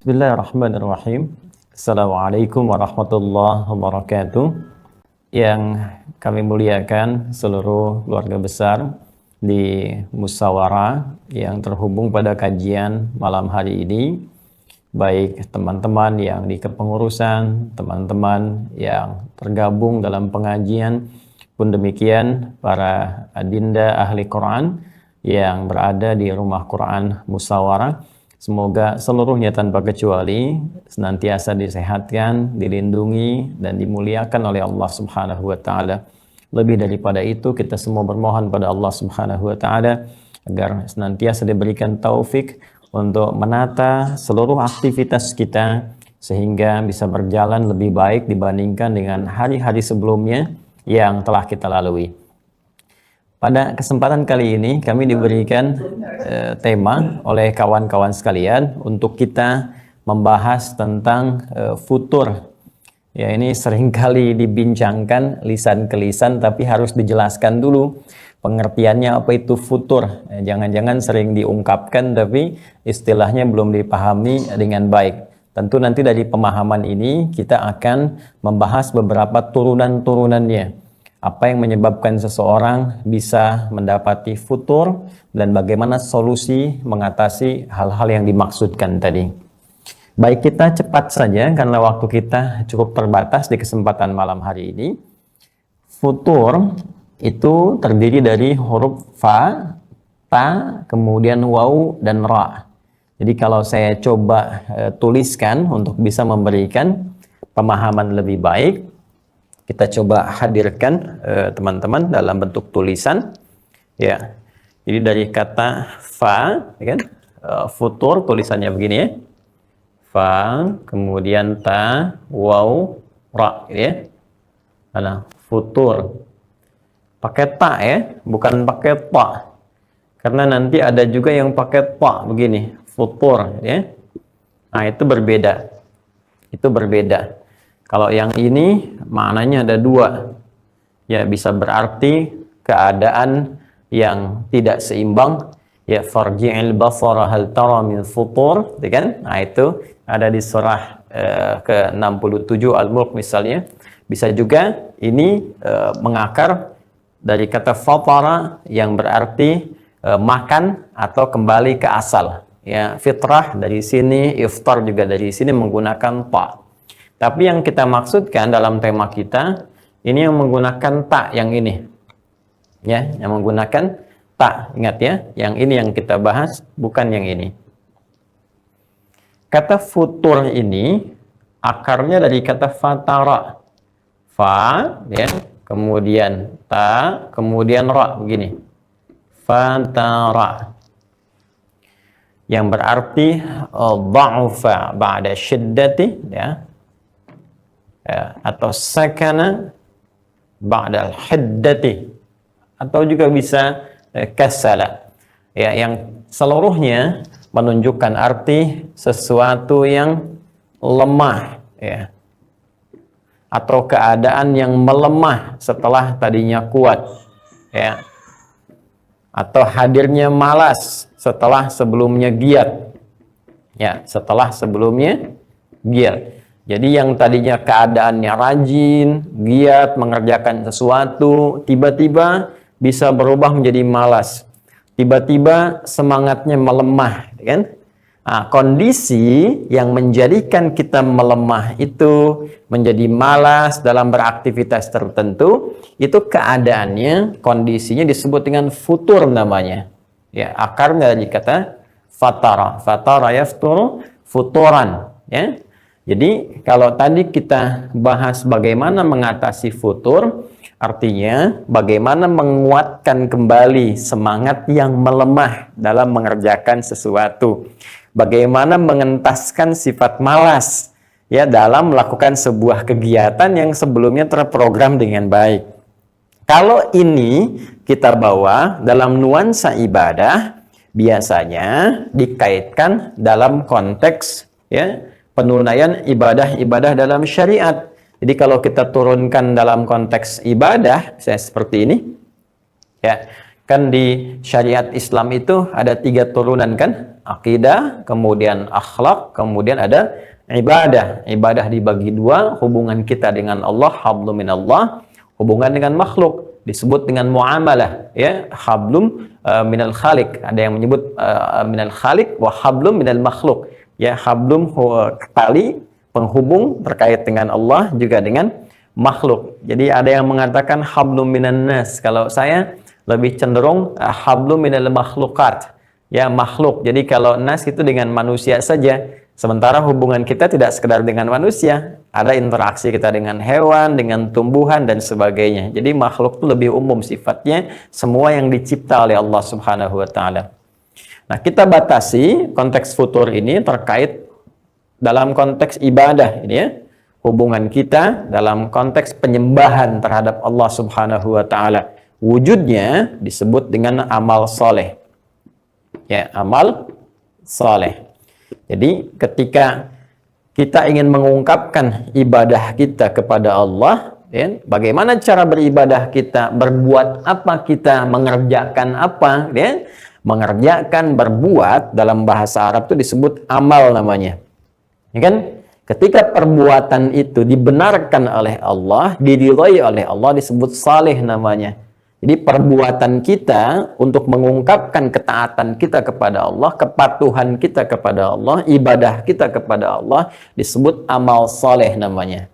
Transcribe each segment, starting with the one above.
Bismillahirrahmanirrahim. Assalamualaikum warahmatullahi wabarakatuh. Yang kami muliakan seluruh keluarga besar di Musyawarah yang terhubung pada kajian malam hari ini, baik teman-teman yang di kepengurusan, teman-teman yang tergabung dalam pengajian, pun demikian para adinda ahli Quran yang berada di rumah Quran Musyawarah. Semoga seluruhnya tanpa kecuali senantiasa disehatkan, dilindungi, dan dimuliakan oleh Allah Subhanahu wa Ta'ala. Lebih daripada itu, kita semua bermohon pada Allah Subhanahu wa Ta'ala agar senantiasa diberikan taufik untuk menata seluruh aktivitas kita sehingga bisa berjalan lebih baik dibandingkan dengan hari-hari sebelumnya yang telah kita lalui. Pada kesempatan kali ini kami diberikan tema oleh kawan-kawan sekalian untuk kita membahas tentang futur. Ya, ini seringkali dibincangkan lisan ke lisan, tapi harus dijelaskan dulu pengertiannya apa itu futur. Jangan-jangan sering diungkapkan tapi istilahnya belum dipahami dengan baik. Tentu nanti dari pemahaman ini kita akan membahas beberapa turunan-turunannya. Apa yang menyebabkan seseorang bisa mendapati futur dan bagaimana solusi mengatasi hal-hal yang dimaksudkan tadi. Baik, kita cepat saja karena waktu kita cukup terbatas di kesempatan malam hari ini. Futur itu terdiri dari huruf fa, ta, kemudian waw, dan ra. Jadi kalau saya coba tuliskan untuk bisa memberikan pemahaman lebih baik, kita coba hadirkan teman-teman dalam bentuk tulisan. Ya, jadi dari kata fa, ya kan? Futur tulisannya begini ya. Fa, kemudian ta, waw, ra, ya. Nah, futur. Pakai ta ya, bukan pakai ta. Karena nanti ada juga yang pakai ta begini, futur, ya. Nah, itu berbeda. Itu berbeda. Kalau yang ini maknanya ada dua. Ya, bisa berarti keadaan yang tidak seimbang. Ya, farji'il basara hal tara min futur, ya kan? Nah, itu ada di surah ke-67 Al-Mulk misalnya. Bisa juga ini mengakar dari kata fatara yang berarti makan atau kembali ke asal. Ya, fitrah dari sini, iftar juga dari sini menggunakan ta. Tapi yang kita maksudkan dalam tema kita ini yang menggunakan ta yang ini. Ya, yang menggunakan ta. Ingat ya, yang ini yang kita bahas, bukan yang ini. Kata futur ini akarnya dari kata fatara. Fa, ya, kemudian ta, kemudian ra, begini. Fatara. Yang berarti dha'ufa ba'da syiddati, ya. Atau sakana ba'dal hiddati, atau juga bisa kasala, ya, yang seluruhnya menunjukkan arti sesuatu yang lemah, ya, atau keadaan yang melemah setelah tadinya kuat, ya, atau hadirnya malas setelah sebelumnya giat, ya, setelah sebelumnya giat. Jadi yang tadinya keadaannya rajin, giat mengerjakan sesuatu, tiba-tiba bisa berubah menjadi malas. Tiba-tiba semangatnya melemah, kan? Nah, kondisi yang menjadikan kita melemah itu, menjadi malas dalam beraktivitas tertentu, itu keadaannya, kondisinya disebut dengan futur namanya. Ya, akarnya dari kata fatara. Fatara yafturu futuran, ya. Jadi kalau tadi kita bahas bagaimana mengatasi futur, artinya bagaimana menguatkan kembali semangat yang melemah dalam mengerjakan sesuatu. Bagaimana mengentaskan sifat malas, ya, dalam melakukan sebuah kegiatan yang sebelumnya terprogram dengan baik. Kalau ini kita bawa dalam nuansa ibadah, biasanya dikaitkan dalam konteks, ya, penunaian ibadah-ibadah dalam syariat. Jadi kalau kita turunkan dalam konteks ibadah, saya seperti ini, ya, Kan di syariat Islam itu ada 3 turunan kan? Akidah, kemudian akhlak, kemudian ada ibadah. Ibadah dibagi 2, hubungan kita dengan Allah, hablum minallah, hubungan dengan makhluk disebut dengan muamalah, ya, hablum minal khaliq. Ada yang menyebut minal khaliq wa hablum minal makhluk. Ya, hablum tali penghubung terkait dengan Allah juga dengan makhluk. Jadi ada yang mengatakan hablum minan nas. Kalau saya lebih cenderung hablum minal makhlukat, ya, makhluk. Jadi kalau nas itu dengan manusia saja, sementara hubungan kita tidak sekedar dengan manusia, ada interaksi kita dengan hewan, dengan tumbuhan dan sebagainya. Jadi makhluk itu lebih umum sifatnya, semua yang dicipta oleh Allah Subhanahu wa taala. Nah, kita batasi konteks futur ini terkait dalam konteks ibadah ini, ya. Hubungan kita dalam konteks penyembahan terhadap Allah Subhanahu wa taala. Wujudnya disebut dengan amal soleh. Ya, amal soleh. Jadi ketika kita ingin mengungkapkan ibadah kita kepada Allah, ya, bagaimana cara beribadah kita, berbuat apa kita, mengerjakan apa, ya, mengerjakan, berbuat dalam bahasa Arab itu disebut amal namanya. Ya kan? Ketika perbuatan itu dibenarkan oleh Allah, diridhai oleh Allah, disebut saleh namanya. Jadi perbuatan kita untuk mengungkapkan ketaatan kita kepada Allah, kepatuhan kita kepada Allah, ibadah kita kepada Allah disebut amal soleh namanya.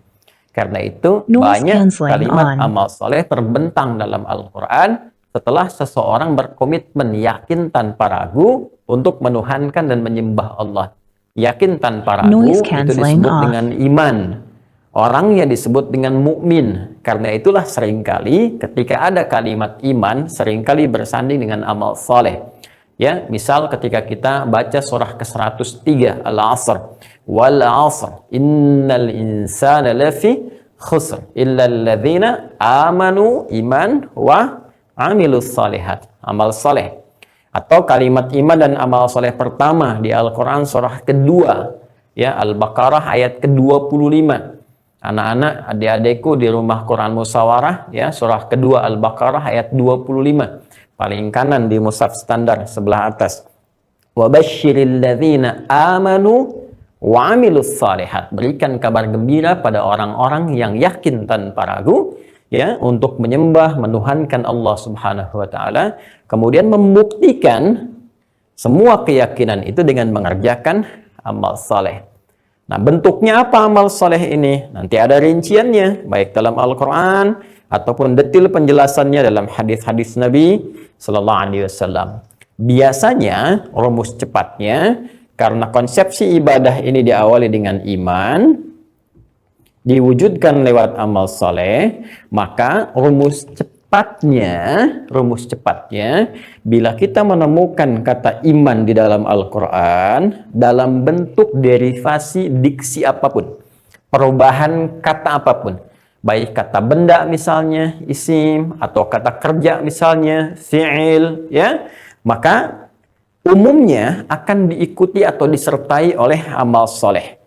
Karena itu banyak kalimat amal soleh terbentang dalam Al-Quran setelah seseorang berkomitmen yakin tanpa ragu untuk menuhankan dan menyembah Allah. Yakin tanpa ragu itu disebut dengan iman. Orangnya disebut dengan mukmin. Karena itulah seringkali ketika ada kalimat iman, seringkali bersanding dengan amal soleh. Ya, misal ketika kita baca surah ke-103 Al-Asr, wal 'asr innal insana lafi khusr illa alladzina amanu iman wa amilus salihat. Amal soleh. Atau kalimat iman dan amal soleh pertama di Al-Quran surah kedua, ya, Al-Baqarah ayat ke-25. Anak-anak, adik-adikku di rumah Quran Musawarah, ya, surah kedua Al-Baqarah ayat 25. Paling kanan di mushaf standar sebelah atas. Wa basyiril ladzina amanu wa amilus salihat. Berikan kabar gembira pada orang-orang yang yakin tanpa ragu, ya, untuk menyembah, menuhankan Allah Subhanahu wa taala, kemudian membuktikan semua keyakinan itu dengan mengerjakan amal saleh. Nah, bentuknya apa amal soleh ini? Nanti ada rinciannya, baik dalam Al-Quran ataupun detil penjelasannya dalam hadis-hadis Nabi Sallallahu Alaihi Wasallam. Biasanya rumus cepatnya, karena konsepsi ibadah ini diawali dengan iman, diwujudkan lewat amal soleh, maka rumus cepatnya, bila kita menemukan kata iman di dalam Al-Quran, dalam bentuk derivasi diksi apapun, perubahan kata apapun, baik kata benda misalnya, isim, atau kata kerja misalnya, fi'il, ya, maka umumnya akan diikuti atau disertai oleh amal soleh.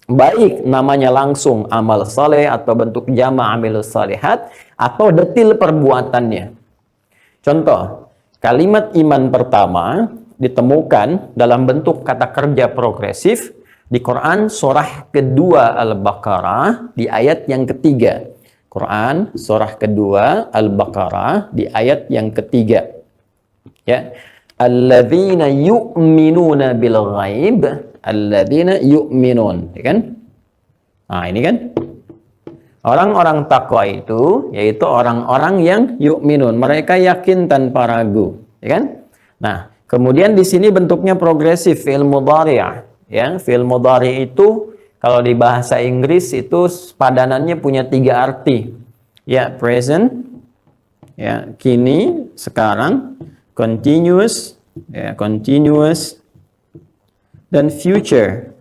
Baik namanya langsung amal saleh atau bentuk jama' amilus salihat atau detil perbuatannya. Contoh, kalimat iman pertama ditemukan dalam bentuk kata kerja progresif di Quran surah kedua Al-Baqarah di ayat yang ketiga. Quran surah kedua Al-Baqarah di ayat yang ketiga. Ya. Alladzina yu'minuna bil ghaib. Alladzina yu'minun, ya kan? Nah, ini kan orang-orang takwa itu yaitu orang-orang yang yu'minun, mereka yakin tanpa ragu, ya kan? Nah, kemudian di sini bentuknya progresif, fi'il mudhari', ya. Fi'il mudhari' itu kalau di bahasa Inggris itu padanannya punya 3 arti. Ya, present, ya, kini, sekarang, continuous, ya, continuous, dan future.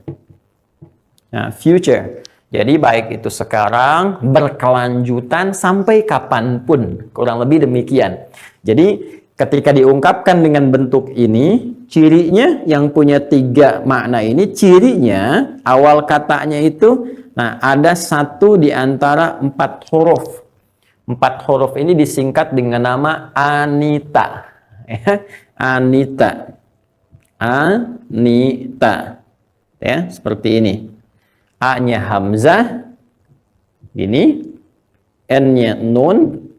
Nah, future. Jadi baik itu sekarang, berkelanjutan, sampai kapanpun. Kurang lebih demikian. Jadi ketika diungkapkan dengan bentuk ini, cirinya yang punya 3 makna ini, cirinya awal katanya itu, nah, ada 1 di antara 4 huruf. 4 huruf ini disingkat dengan nama Anita. Ya, Anita. Anita. Ya, seperti ini. A-nya hamzah gini, N-nya nun,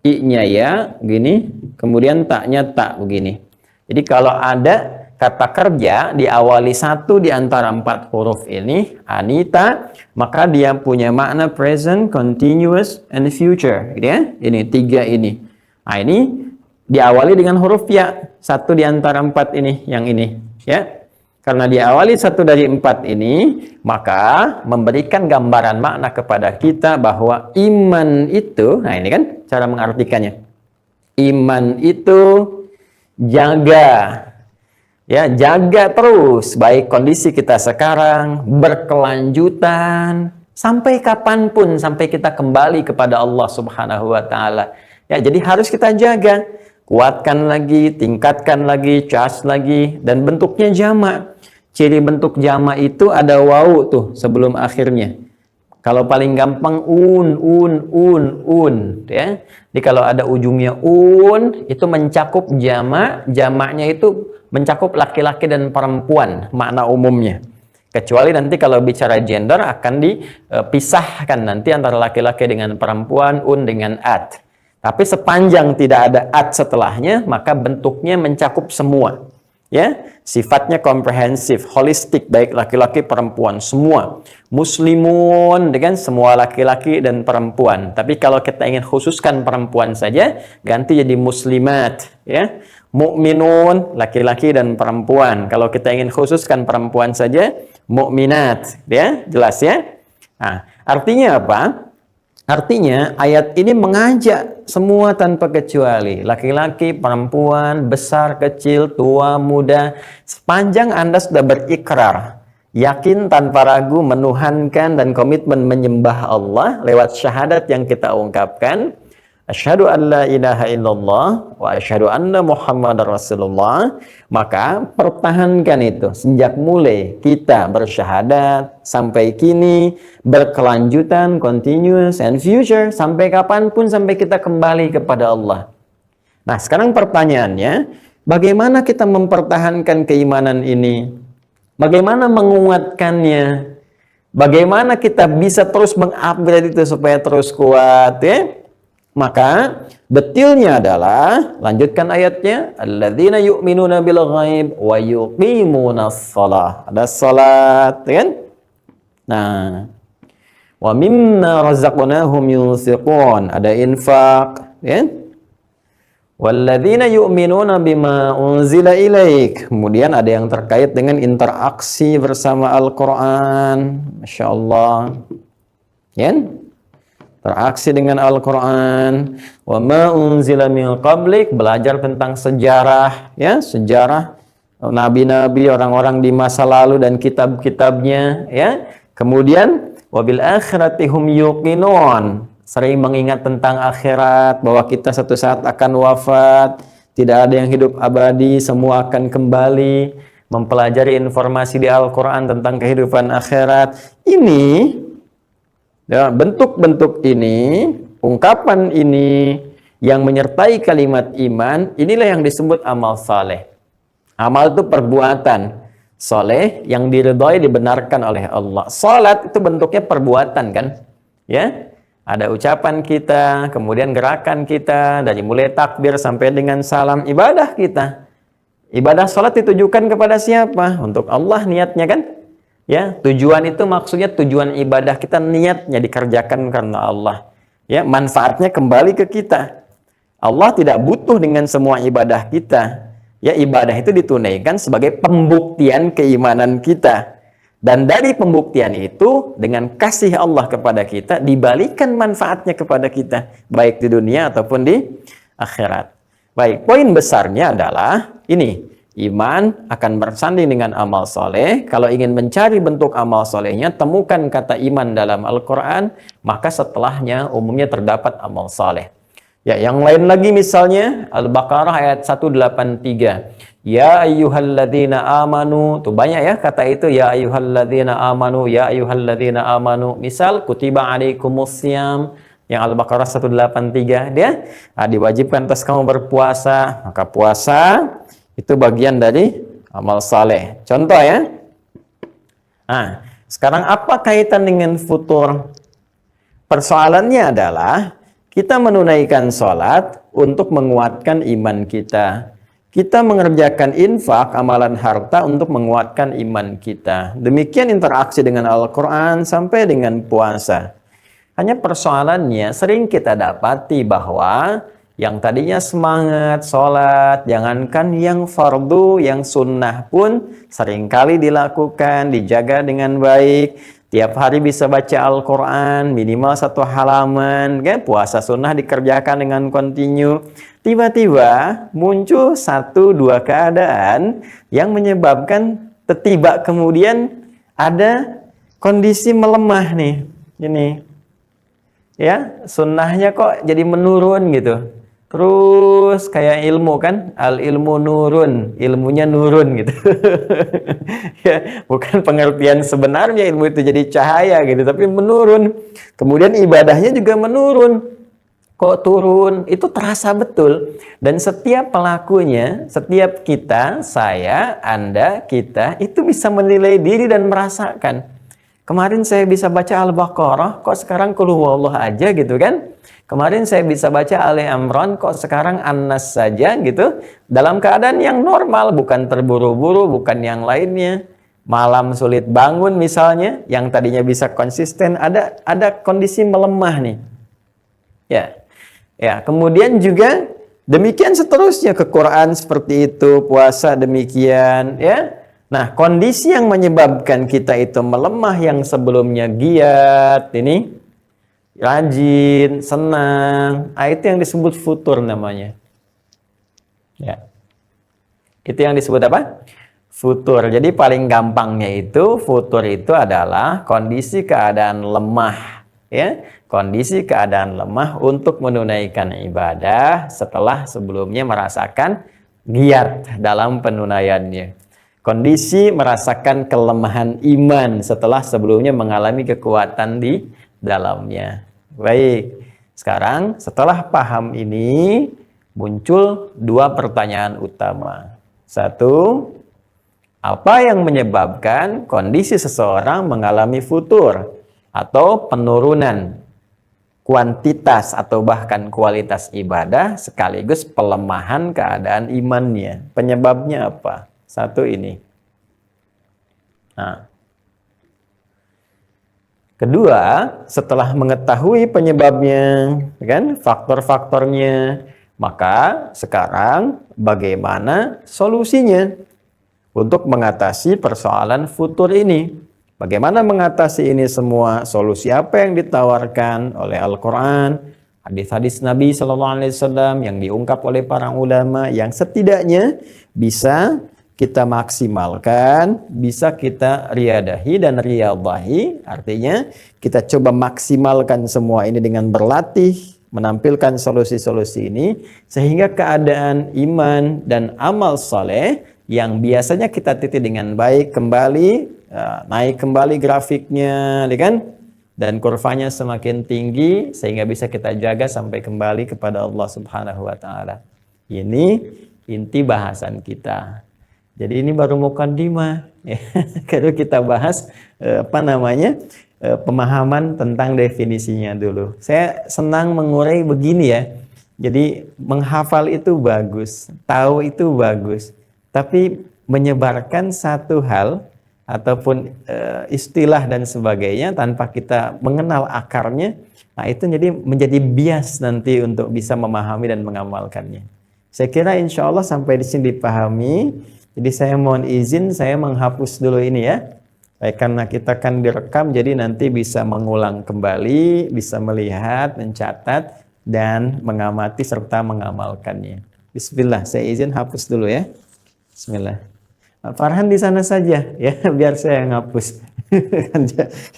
I-nya ya gini, kemudian ta-nya tak begini. Jadi kalau ada kata kerja diawali satu di antara 4 huruf ini, Anita, maka dia punya makna present, continuous, and future, gitu ya. Ini 3 ini. Nah, ini diawali dengan huruf ya, satu di antara 4 ini, yang ini, ya. Karena diawali satu dari 4 ini, maka memberikan gambaran makna kepada kita bahwa iman itu, nah ini kan cara mengartikannya. Iman itu jaga, ya, jaga terus baik kondisi kita sekarang, berkelanjutan sampai kapanpun, sampai kita kembali kepada Allah Subhanahu wa taala. Ya, jadi harus kita jaga, kuatkan lagi, tingkatkan lagi, charge lagi, dan bentuknya jamak. Ciri bentuk jamak itu ada wawu tuh sebelum akhirnya. Kalau paling gampang un, ya. Jadi kalau ada ujungnya itu mencakup jamak, jamaknya itu mencakup laki-laki dan perempuan makna umumnya. Kecuali nanti kalau bicara gender akan dipisahkan nanti antara laki-laki dengan perempuan, dengan at. Tapi sepanjang tidak ada at setelahnya, maka bentuknya mencakup semua. Ya, sifatnya komprehensif, holistik, baik laki-laki perempuan semua. Muslimun dengan semua laki-laki dan perempuan. Tapi kalau kita ingin khususkan perempuan saja, ganti jadi muslimat, ya. Mukminun laki-laki dan perempuan. Kalau kita ingin khususkan perempuan saja, mukminat, ya, jelas ya. Nah, artinya apa? Artinya ayat ini mengajak semua tanpa kecuali, laki-laki, perempuan, besar, kecil, tua, muda, sepanjang Anda sudah berikrar, yakin tanpa ragu, menuhankan dan komitmen menyembah Allah lewat syahadat yang kita ungkapkan, asyhadu an la ilaha illallah wa asyhadu anna muhammadar rasulullah, maka pertahankan itu sejak mulai kita bersyahadat sampai kini, berkelanjutan, continuous and future, sampai kapanpun, sampai kita kembali kepada Allah. Nah, sekarang pertanyaannya, bagaimana kita mempertahankan keimanan ini? Bagaimana menguatkannya? Bagaimana kita bisa terus mengupgrade itu supaya terus kuat, ya? Maka detailnya adalah, lanjutkan ayatnya, alladzina yu'minuna bil ghaib wa yuqimunas shalah. Ada salat, kan? Nah, wa mimma razaqnahum yunfiqun. Ada infak, kan? Walladzina yu'minuna bima unzila ilaik. Kemudian ada yang terkait dengan interaksi bersama Al-Qur'an. Masya Allah. Kan? Interaksi dengan Al-Quran. Wa ma unzila min qablik, belajar tentang sejarah, ya, sejarah nabi-nabi, orang-orang di masa lalu dan kitab-kitabnya, ya. Kemudian wabil akhirati hum yuqinun, sering mengingat tentang akhirat, bahwa kita satu saat akan wafat, tidak ada yang hidup abadi, semua akan kembali, mempelajari informasi di Al-Quran tentang kehidupan akhirat. Ini ya, bentuk-bentuk ini, ungkapan ini yang menyertai kalimat iman, inilah yang disebut amal saleh. Amal itu perbuatan saleh yang diridhoi, dibenarkan oleh Allah. Salat itu bentuknya perbuatan, kan? Ya, ada ucapan kita, kemudian gerakan kita, dari mulai takbir sampai dengan salam, ibadah kita. Ibadah salat ditujukan kepada siapa? Untuk Allah niatnya, kan? Ya, tujuan itu maksudnya tujuan ibadah kita, niatnya dikerjakan karena Allah. Ya, manfaatnya kembali ke kita. Allah tidak butuh dengan semua ibadah kita. Ya, ibadah itu ditunaikan sebagai pembuktian keimanan kita. Dan dari pembuktian itu, dengan kasih Allah kepada kita, dibalikan manfaatnya kepada kita, baik di dunia ataupun di akhirat. Baik, poin besarnya adalah ini. Iman akan bersanding dengan amal soleh. Kalau ingin mencari bentuk amal solehnya, temukan kata iman dalam Al-Quran, maka setelahnya umumnya terdapat amal soleh. Ya, yang lain lagi misalnya Al-Baqarah ayat 183. Ya ayyuhalladzina amanu. Tuh banyak ya kata itu, ya ayyuhalladzina amanu, ya ayyuhalladzina amanu. Misal kutiba alaikumussyam, yang Al-Baqarah 183, dia diwajibkan atas kamu berpuasa, maka puasa itu bagian dari amal saleh. Contoh ya. Nah, sekarang apa kaitan dengan futur? Persoalannya adalah kita menunaikan sholat untuk menguatkan iman kita. Kita mengerjakan infak, amalan harta untuk menguatkan iman kita. Demikian interaksi dengan Al-Quran sampai dengan puasa. Hanya persoalannya sering kita dapati bahwa yang tadinya semangat sholat, jangankan yang fardu, yang sunnah pun seringkali dilakukan, dijaga dengan baik. Tiap hari bisa baca Al-Quran, minimal 1 halaman, kan? Puasa sunnah dikerjakan dengan kontinu. Tiba-tiba muncul 1-2 keadaan yang menyebabkan tiba kemudian ada kondisi melemah nih. Ini, ya, sunnahnya kok jadi menurun gitu. Terus kayak ilmu kan, al-ilmu nurun, ilmunya nurun gitu. Ya, bukan pengertian sebenarnya ilmu itu jadi cahaya gitu, tapi menurun. Kemudian ibadahnya juga menurun. Kok turun? Itu terasa betul. Dan setiap pelakunya, setiap kita, saya, Anda, kita, itu bisa menilai diri dan merasakan. Kemarin saya bisa baca Al-Baqarah, kok sekarang Qul Huwallah aja gitu kan? Kemarin saya bisa baca Ali Imran, kok sekarang An-Nas saja gitu. Dalam keadaan yang normal, bukan terburu-buru, bukan yang lainnya. Malam sulit bangun misalnya, yang tadinya bisa konsisten, ada kondisi melemah nih. Ya, kemudian juga demikian seterusnya, ke Quran seperti itu, puasa demikian, ya. Nah, kondisi yang menyebabkan kita itu melemah yang sebelumnya giat, ini rajin, senang, itu yang disebut futur namanya. Ya. Itu yang disebut apa? Futur. Jadi paling gampangnya itu, futur itu adalah kondisi keadaan lemah, ya. Kondisi keadaan lemah untuk menunaikan ibadah setelah sebelumnya merasakan giat dalam penunaiannya. Kondisi merasakan kelemahan iman setelah sebelumnya mengalami kekuatan di dalamnya. Baik, sekarang setelah paham ini muncul 2 pertanyaan utama. 1, apa yang menyebabkan kondisi seseorang mengalami futur atau penurunan kuantitas atau bahkan kualitas ibadah sekaligus pelemahan keadaan imannya? Penyebabnya apa? 1 ini. Nah, kedua, setelah mengetahui penyebabnya, kan, faktor-faktornya, maka sekarang bagaimana solusinya untuk mengatasi persoalan futur ini? Bagaimana mengatasi ini semua? Solusi apa yang ditawarkan oleh Al-Quran, hadis-hadis Nabi Sallallahu Alaihi Wasallam yang diungkap oleh para ulama, yang setidaknya bisa kita maksimalkan, bisa kita riadahi dan riyadahi, artinya kita coba maksimalkan semua ini dengan berlatih, menampilkan solusi-solusi ini, sehingga keadaan iman dan amal saleh yang biasanya kita titi dengan baik kembali, naik kembali grafiknya, kan? Dan kurvanya semakin tinggi, sehingga bisa kita jaga sampai kembali kepada Allah Subhanahu wa Ta'ala. Ini inti bahasan kita. Jadi ini baru mukaddimah, ya. Kalau kita bahas pemahaman tentang definisinya dulu. Saya senang mengurai begini ya. Jadi menghafal itu bagus, tahu itu bagus, tapi menyebarkan satu hal ataupun istilah dan sebagainya tanpa kita mengenal akarnya, nah itu jadi menjadi bias nanti untuk bisa memahami dan mengamalkannya. Saya kira insya Allah sampai di sini dipahami. Jadi saya mohon izin, saya menghapus dulu ini ya. Baik, karena kita kan direkam, jadi nanti bisa mengulang kembali, bisa melihat, mencatat, dan mengamati serta mengamalkannya. Bismillah, saya izin hapus dulu ya. Bismillah. Farhan di sana saja ya, biar saya ngapus.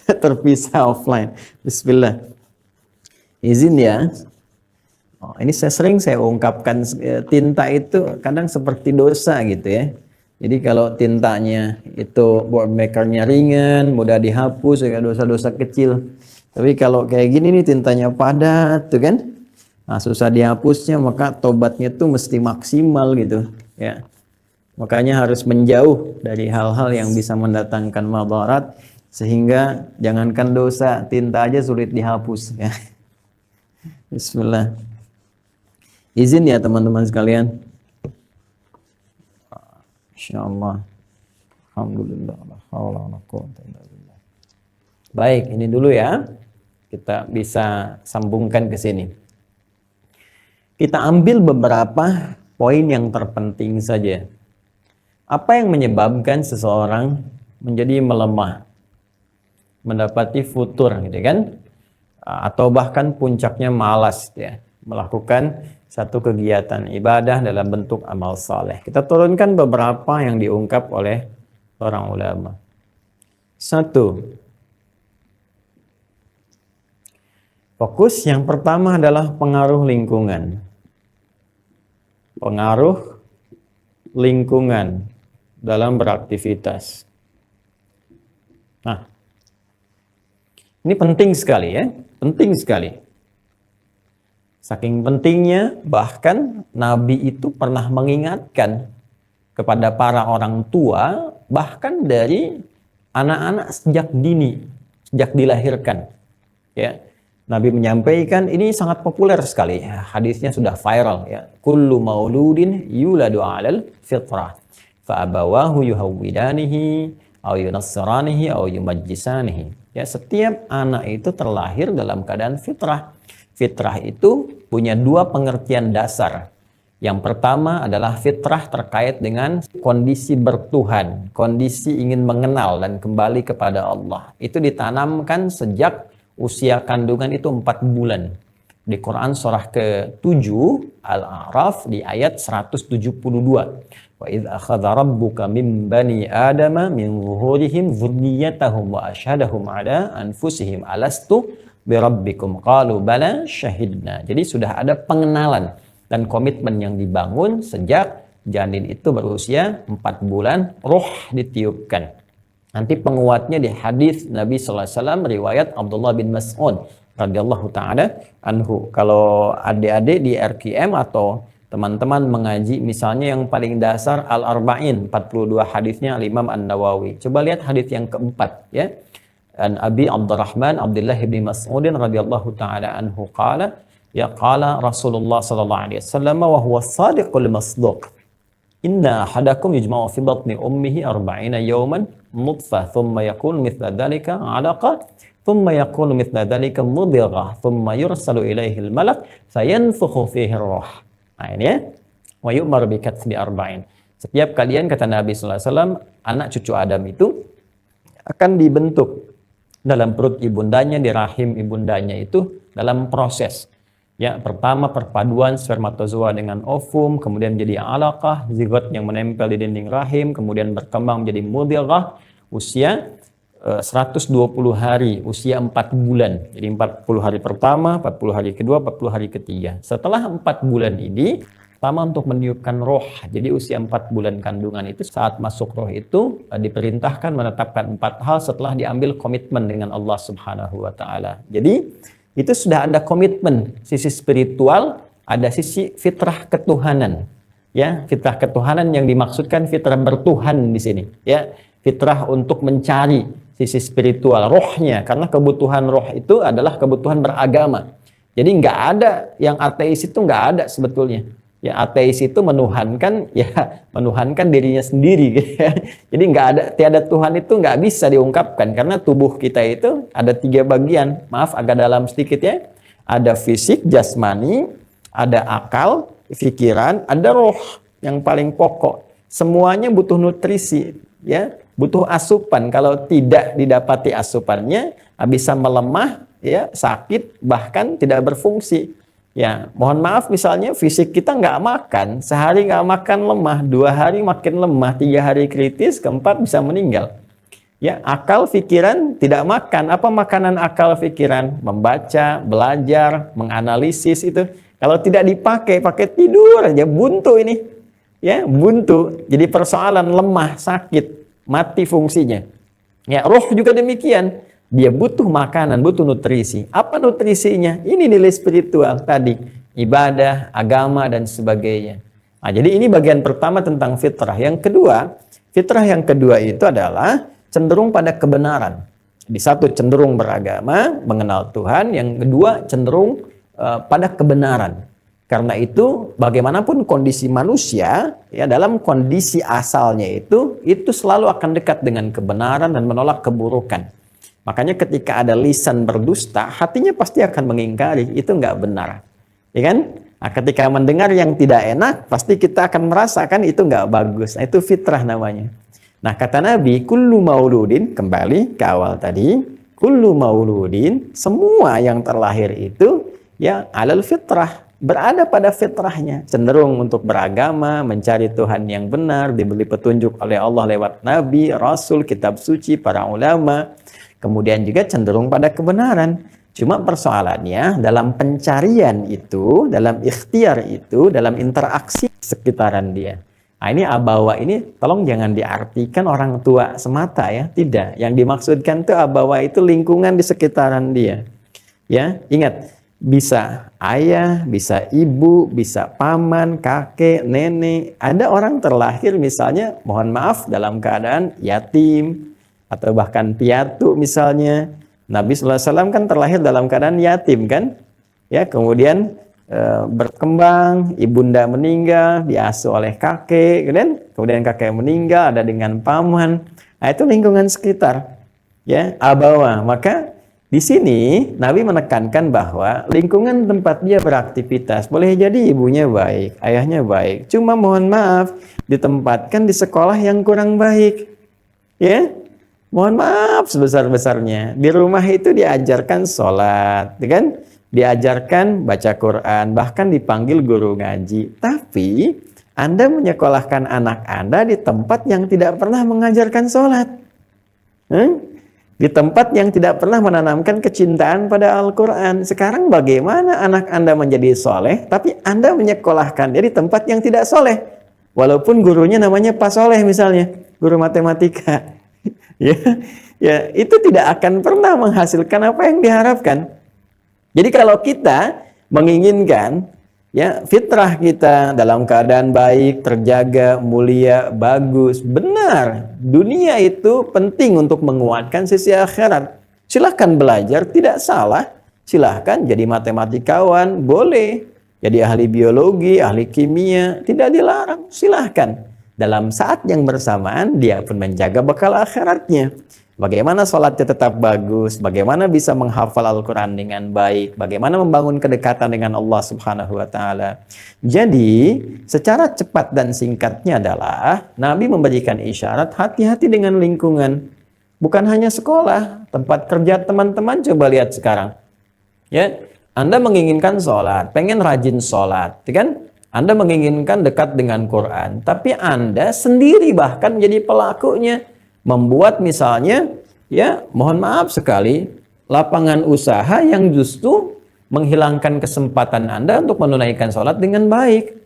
Terpisah offline. Bismillah. Izin ya. Ini sering saya ungkapkan, tinta itu kadang seperti dosa gitu ya. Jadi kalau tintanya itu board makernya ringan, mudah dihapus, ya dosa-dosa kecil. Tapi kalau kayak gini nih tintanya padat tuh kan, nah susah dihapusnya, maka tobatnya tuh mesti maksimal gitu ya. Makanya harus menjauh dari hal-hal yang bisa mendatangkan madarat, sehingga jangankan dosa, tinta aja sulit dihapus ya. Bismillah. Izin ya teman-teman sekalian. Insyaallah. Alhamdulillah. Baik, ini dulu ya. Kita bisa sambungkan ke sini. Kita ambil beberapa poin yang terpenting saja. Apa yang menyebabkan seseorang menjadi melemah, mendapati futur gitu kan, atau bahkan puncaknya malas ya, melakukan satu kegiatan ibadah dalam bentuk amal saleh. Kita turunkan beberapa yang diungkap oleh orang ulama. 1. Fokus yang pertama adalah pengaruh lingkungan. Pengaruh lingkungan dalam beraktivitas. Nah, ini penting sekali ya, penting sekali. Saking pentingnya, bahkan Nabi itu pernah mengingatkan kepada para orang tua, bahkan dari anak-anak sejak dini, sejak dilahirkan. Ya, Nabi menyampaikan, ini sangat populer sekali. Hadisnya sudah viral ya. Kullu mauludin yuladu 'alal fitrah. Fa abawahu yuhawwidanihi aw yunassiranihi aw yumajjisanihi. Ya, setiap anak itu terlahir dalam keadaan fitrah. Fitrah itu punya dua pengertian dasar. Yang pertama adalah fitrah terkait dengan kondisi bertuhan, kondisi ingin mengenal dan kembali kepada Allah. Itu ditanamkan sejak usia kandungan itu 4 bulan. Di Quran surah ke-7 Al-A'raf di ayat 172. Wa idz akhadha rabbuka min bani adama min zuhurihim dzurriyyatahum wa asyhadahum ala anfusihim alastu birabbikum qalu bala syahidna. Jadi sudah ada pengenalan dan komitmen yang dibangun sejak janin itu berusia 4 bulan, roh ditiupkan. Nanti penguatnya di hadis Nabi sallallahu alaihi wasallam riwayat Abdullah bin Mas'ud radhiyallahu taala anhu. Kalau adik-adik di RQM atau teman-teman mengaji misalnya yang paling dasar Al-Arba'in 42 hadisnya Al-Imam An-Nawawi. Coba lihat hadis yang keempat ya. An Abi Abdurrahman Abdullah bin Mas'ud radhiyallahu taala anhu qala ya qala Rasulullah sallallahu alaihi wasallam wa huwa shadiqul masduq. Inna ahadakum yujma'u fi batni ummihi 40 yawman nutfah thumma yakun mithla dhalika 'alaqah thumma yakun mithla dhalika mudghah thumma yursalu ilaihi al-malak fayanfukhu fihi ar-ruh. Nah ini ya. Wa yu'mar bi katsbi 40. Setiap kalian kata Nabi sallallahu alaihi wasallam anak cucu Adam itu akan dibentuk dalam perut ibundanya, di rahim ibundanya itu dalam proses. Ya, pertama perpaduan spermatozoa dengan ovum, kemudian jadi alaqah, zigot yang menempel di dinding rahim, kemudian berkembang menjadi mudghah, usia 120 hari, usia 4 bulan. Jadi 40 hari pertama, 40 hari kedua, 40 hari ketiga. Setelah 4 bulan ini, pertama untuk meniupkan roh. Jadi usia 4 bulan kandungan itu, saat masuk roh itu diperintahkan menetapkan 4 hal setelah diambil komitmen dengan Allah Subhanahu wa taala. Jadi itu sudah ada komitmen sisi spiritual, ada sisi fitrah ketuhanan. Ya, fitrah ketuhanan yang dimaksudkan fitrah bertuhan di sini, ya. Fitrah untuk mencari sisi spiritual, rohnya, karena kebutuhan roh itu adalah kebutuhan beragama. Jadi nggak ada yang ateis itu nggak ada sebetulnya. Ya, ateis itu menuhankan dirinya sendiri. Jadi nggak ada, tiada Tuhan itu nggak bisa diungkapkan karena tubuh kita itu ada 3 bagian. Maaf agak dalam sedikit ya. Ada fisik, jasmani, ada akal, pikiran, ada roh yang paling pokok. Semuanya butuh nutrisi, ya, butuh asupan. Kalau tidak didapati asupannya, bisa melemah, ya, sakit, bahkan tidak berfungsi. Ya, mohon maaf misalnya fisik kita nggak makan, sehari nggak makan lemah, 2 hari makin lemah, 3 hari kritis, keempat bisa meninggal. Ya, akal pikiran tidak makan. Apa makanan akal pikiran? Membaca, belajar, menganalisis itu. Kalau tidak dipakai, pakai tidur aja, buntu ini. Ya, buntu. Jadi persoalan lemah, sakit, mati fungsinya. Ya, roh juga demikian. Dia butuh makanan, butuh nutrisi. Apa nutrisinya? Ini nilai spiritual tadi, ibadah, agama, dan sebagainya. Nah, jadi ini bagian pertama tentang fitrah. Yang kedua, fitrah yang kedua itu adalah cenderung pada kebenaran. Di satu cenderung beragama, mengenal Tuhan. Yang kedua cenderung pada kebenaran. Karena itu bagaimanapun kondisi manusia, ya dalam kondisi asalnya itu selalu akan dekat dengan kebenaran dan menolak keburukan. Makanya ketika ada lisan berdusta, hatinya pasti akan mengingkari, itu nggak benar. Ya kan? Nah, ketika mendengar yang tidak enak, pasti kita akan merasakan itu nggak bagus. Nah, itu fitrah namanya. Nah, kata Nabi, kullu mauludin, kembali ke awal tadi, kullu mauludin, semua yang terlahir itu ya alal fitrah, berada pada fitrahnya, cenderung untuk beragama, mencari Tuhan yang benar, diberi petunjuk oleh Allah lewat Nabi, Rasul, kitab suci, para ulama. Kemudian juga cenderung pada kebenaran. Cuma persoalannya dalam pencarian itu, dalam ikhtiar itu, dalam interaksi sekitaran dia. Nah, ini abawa ini tolong jangan diartikan orang tua semata ya, tidak. Yang dimaksudkan itu abawa itu lingkungan di sekitaran dia. Ya, ingat, bisa ayah, bisa ibu, bisa paman, kakek, nenek. Ada orang terlahir misalnya, mohon maaf, dalam keadaan yatim atau bahkan piatu misalnya. Nabi SAW kan terlahir dalam keadaan yatim kan, ya, kemudian berkembang, ibunda meninggal, diasuh oleh kakek, kemudian kakek meninggal, ada dengan paman. Nah, itu lingkungan sekitar, ya, abawa. Maka di sini Nabi menekankan bahwa lingkungan tempat dia beraktivitas boleh jadi ibunya baik, ayahnya baik, cuma mohon maaf ditempatkan di sekolah yang kurang baik, ya. Mohon maaf sebesar-besarnya. Di rumah itu diajarkan sholat, kan? Diajarkan baca Quran, bahkan dipanggil guru ngaji. Tapi Anda menyekolahkan anak Anda di tempat yang tidak pernah mengajarkan sholat. Di tempat yang tidak pernah menanamkan kecintaan pada Al-Quran. Sekarang bagaimana anak Anda menjadi soleh, tapi Anda menyekolahkan dia di tempat yang tidak soleh. Walaupun gurunya namanya Pak Soleh misalnya, guru matematika. ya, itu tidak akan pernah menghasilkan apa yang diharapkan. Jadi kalau kita menginginkan ya fitrah kita dalam keadaan baik, terjaga, mulia, bagus, benar, dunia itu penting untuk menguatkan sisi akhirat. Silahkan belajar, tidak salah. Silahkan jadi matematikawan, boleh. Jadi ahli biologi, ahli kimia, tidak dilarang. Silahkan. Dalam saat yang bersamaan, dia pun menjaga bekal akhiratnya. Bagaimana sholatnya tetap bagus, bagaimana bisa menghafal Al-Quran dengan baik, bagaimana membangun kedekatan dengan Allah Subhanahu wa Ta'ala. Jadi, secara cepat dan singkatnya adalah Nabi memberikan isyarat hati-hati dengan lingkungan. Bukan hanya sekolah, tempat kerja teman-teman, coba lihat sekarang. Ya, Anda menginginkan sholat, pengen rajin sholat, kan? Anda menginginkan dekat dengan Quran, tapi Anda sendiri bahkan menjadi pelakunya. Membuat misalnya, ya mohon maaf sekali, lapangan usaha yang justru menghilangkan kesempatan Anda untuk menunaikan sholat dengan baik.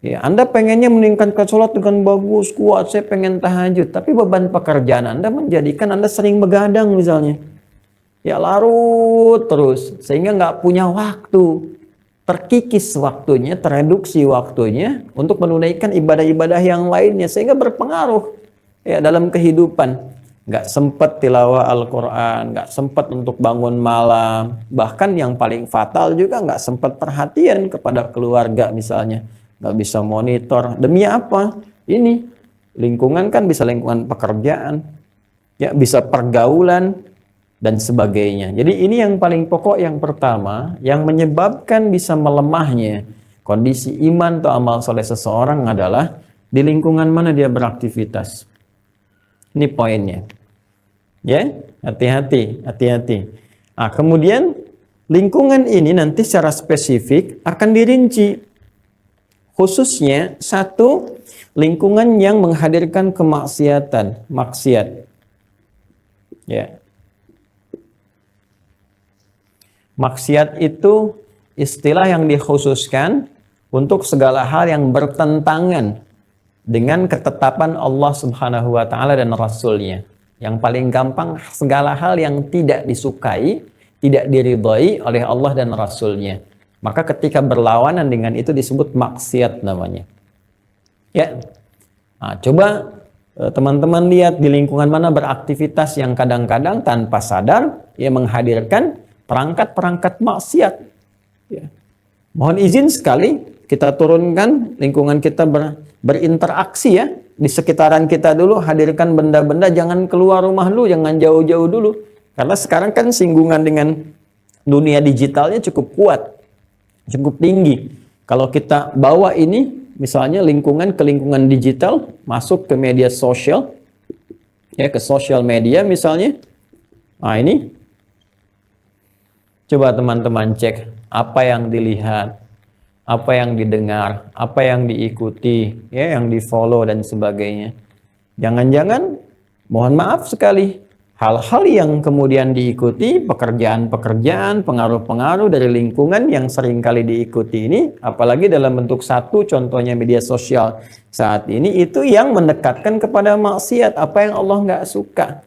Ya, Anda pengennya meningkatkan sholat dengan bagus, kuat, saya pengen tahajud, tapi beban pekerjaan Anda menjadikan Anda sering begadang misalnya. Ya larut terus, sehingga nggak punya waktu. Terkikis waktunya, tereduksi waktunya untuk menunaikan ibadah-ibadah yang lainnya, sehingga berpengaruh ya dalam kehidupan. Nggak sempat tilawah Al-Quran, nggak sempat untuk bangun malam, bahkan yang paling fatal juga nggak sempat perhatian kepada keluarga misalnya, nggak bisa monitor. Demi apa? Ini lingkungan kan bisa lingkungan pekerjaan, ya bisa pergaulan dan sebagainya. Jadi ini yang paling pokok yang pertama yang menyebabkan bisa melemahnya kondisi iman atau amal soleh seseorang adalah di lingkungan mana dia beraktivitas. Ini poinnya. Ya, hati-hati. Nah, kemudian lingkungan ini nanti secara spesifik akan dirinci. Khususnya satu, lingkungan yang menghadirkan kemaksiatan, maksiat. Ya. Maksiat itu istilah yang dikhususkan untuk segala hal yang bertentangan dengan ketetapan Allah Subhanahu wa Ta'ala dan Rasul-Nya. Yang paling gampang segala hal yang tidak disukai, tidak diridhai oleh Allah dan Rasulnya. Maka ketika berlawanan dengan itu disebut maksiat namanya. Ya, nah, coba teman-teman lihat di lingkungan mana beraktivitas yang kadang-kadang tanpa sadar ya menghadirkan perangkat-perangkat maksiat. Ya. Mohon izin sekali kita turunkan lingkungan kita berinteraksi ya di sekitaran kita dulu, hadirkan benda-benda, jangan keluar rumah lu, jangan jauh-jauh dulu. Karena sekarang kan singgungan dengan dunia digitalnya cukup kuat, cukup tinggi. Kalau kita bawa ini, misalnya lingkungan ke lingkungan digital, masuk ke media sosial, ya ke sosial media misalnya. Nah ini, coba teman-teman cek apa yang dilihat, apa yang didengar, apa yang diikuti, ya yang di-follow dan sebagainya. Jangan-jangan, mohon maaf sekali, hal-hal yang kemudian diikuti, pekerjaan-pekerjaan, pengaruh-pengaruh dari lingkungan yang seringkali diikuti ini, apalagi dalam bentuk satu, contohnya media sosial saat ini, itu yang mendekatkan kepada maksiat, apa yang Allah nggak suka,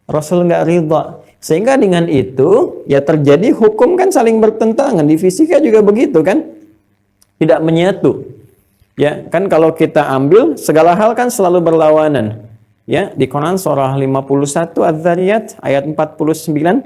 Rasul nggak ridha. Sehingga dengan itu, ya terjadi hukum kan saling bertentangan, di fisika juga begitu kan, tidak menyatu. Ya, kan kalau kita ambil, segala hal kan selalu berlawanan. Ya, di Quran surah 51 Az-Zariyat ayat 49.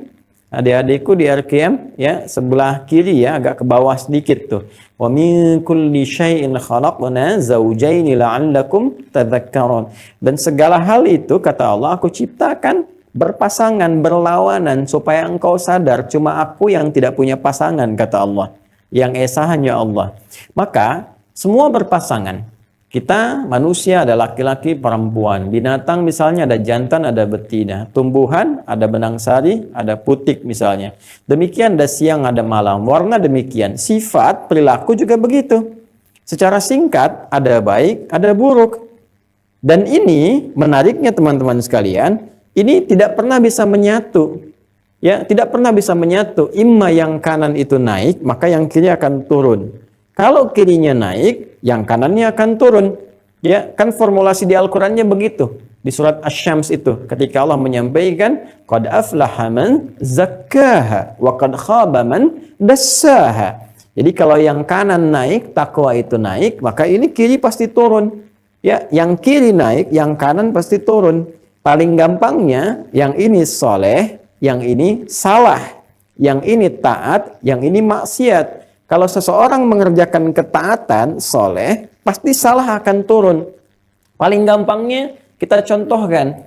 Adik-adikku di RKM ya, sebelah kiri ya, agak ke bawah sedikit tuh. Wa min kulli syai'in khalaqna zawjaini la'allakum tadhakkarun. Dan segala hal itu kata Allah aku ciptakan berpasangan, berlawanan supaya engkau sadar cuma aku yang tidak punya pasangan kata Allah. Yang esa hanya Allah. Maka semua berpasangan. Kita manusia ada laki-laki, perempuan. Binatang misalnya ada jantan, ada betina. Tumbuhan ada benang sari, ada putik misalnya. Demikian ada siang, ada malam. Warna demikian. Sifat, perilaku juga begitu. Secara singkat ada baik, ada buruk. Dan ini menariknya teman-teman sekalian, ini tidak pernah bisa menyatu. Ya, tidak pernah bisa menyatu. Imma yang kanan itu naik, maka yang kiri akan turun. Kalau kirinya naik, yang kanannya akan turun. Ya, kan formulasi di Al-Qur'annya begitu. Di surat Asy-Syams itu, ketika Allah menyampaikan, qad aflaha man zakkaha wa qad khaba man dassaha. Jadi kalau yang kanan naik, takwa itu naik, maka ini kiri pasti turun. Ya, yang kiri naik, yang kanan pasti turun. Paling gampangnya, yang ini soleh, yang ini salah, yang ini taat, yang ini maksiat. Kalau seseorang mengerjakan ketaatan, soleh, pasti salah akan turun. Paling gampangnya kita contohkan.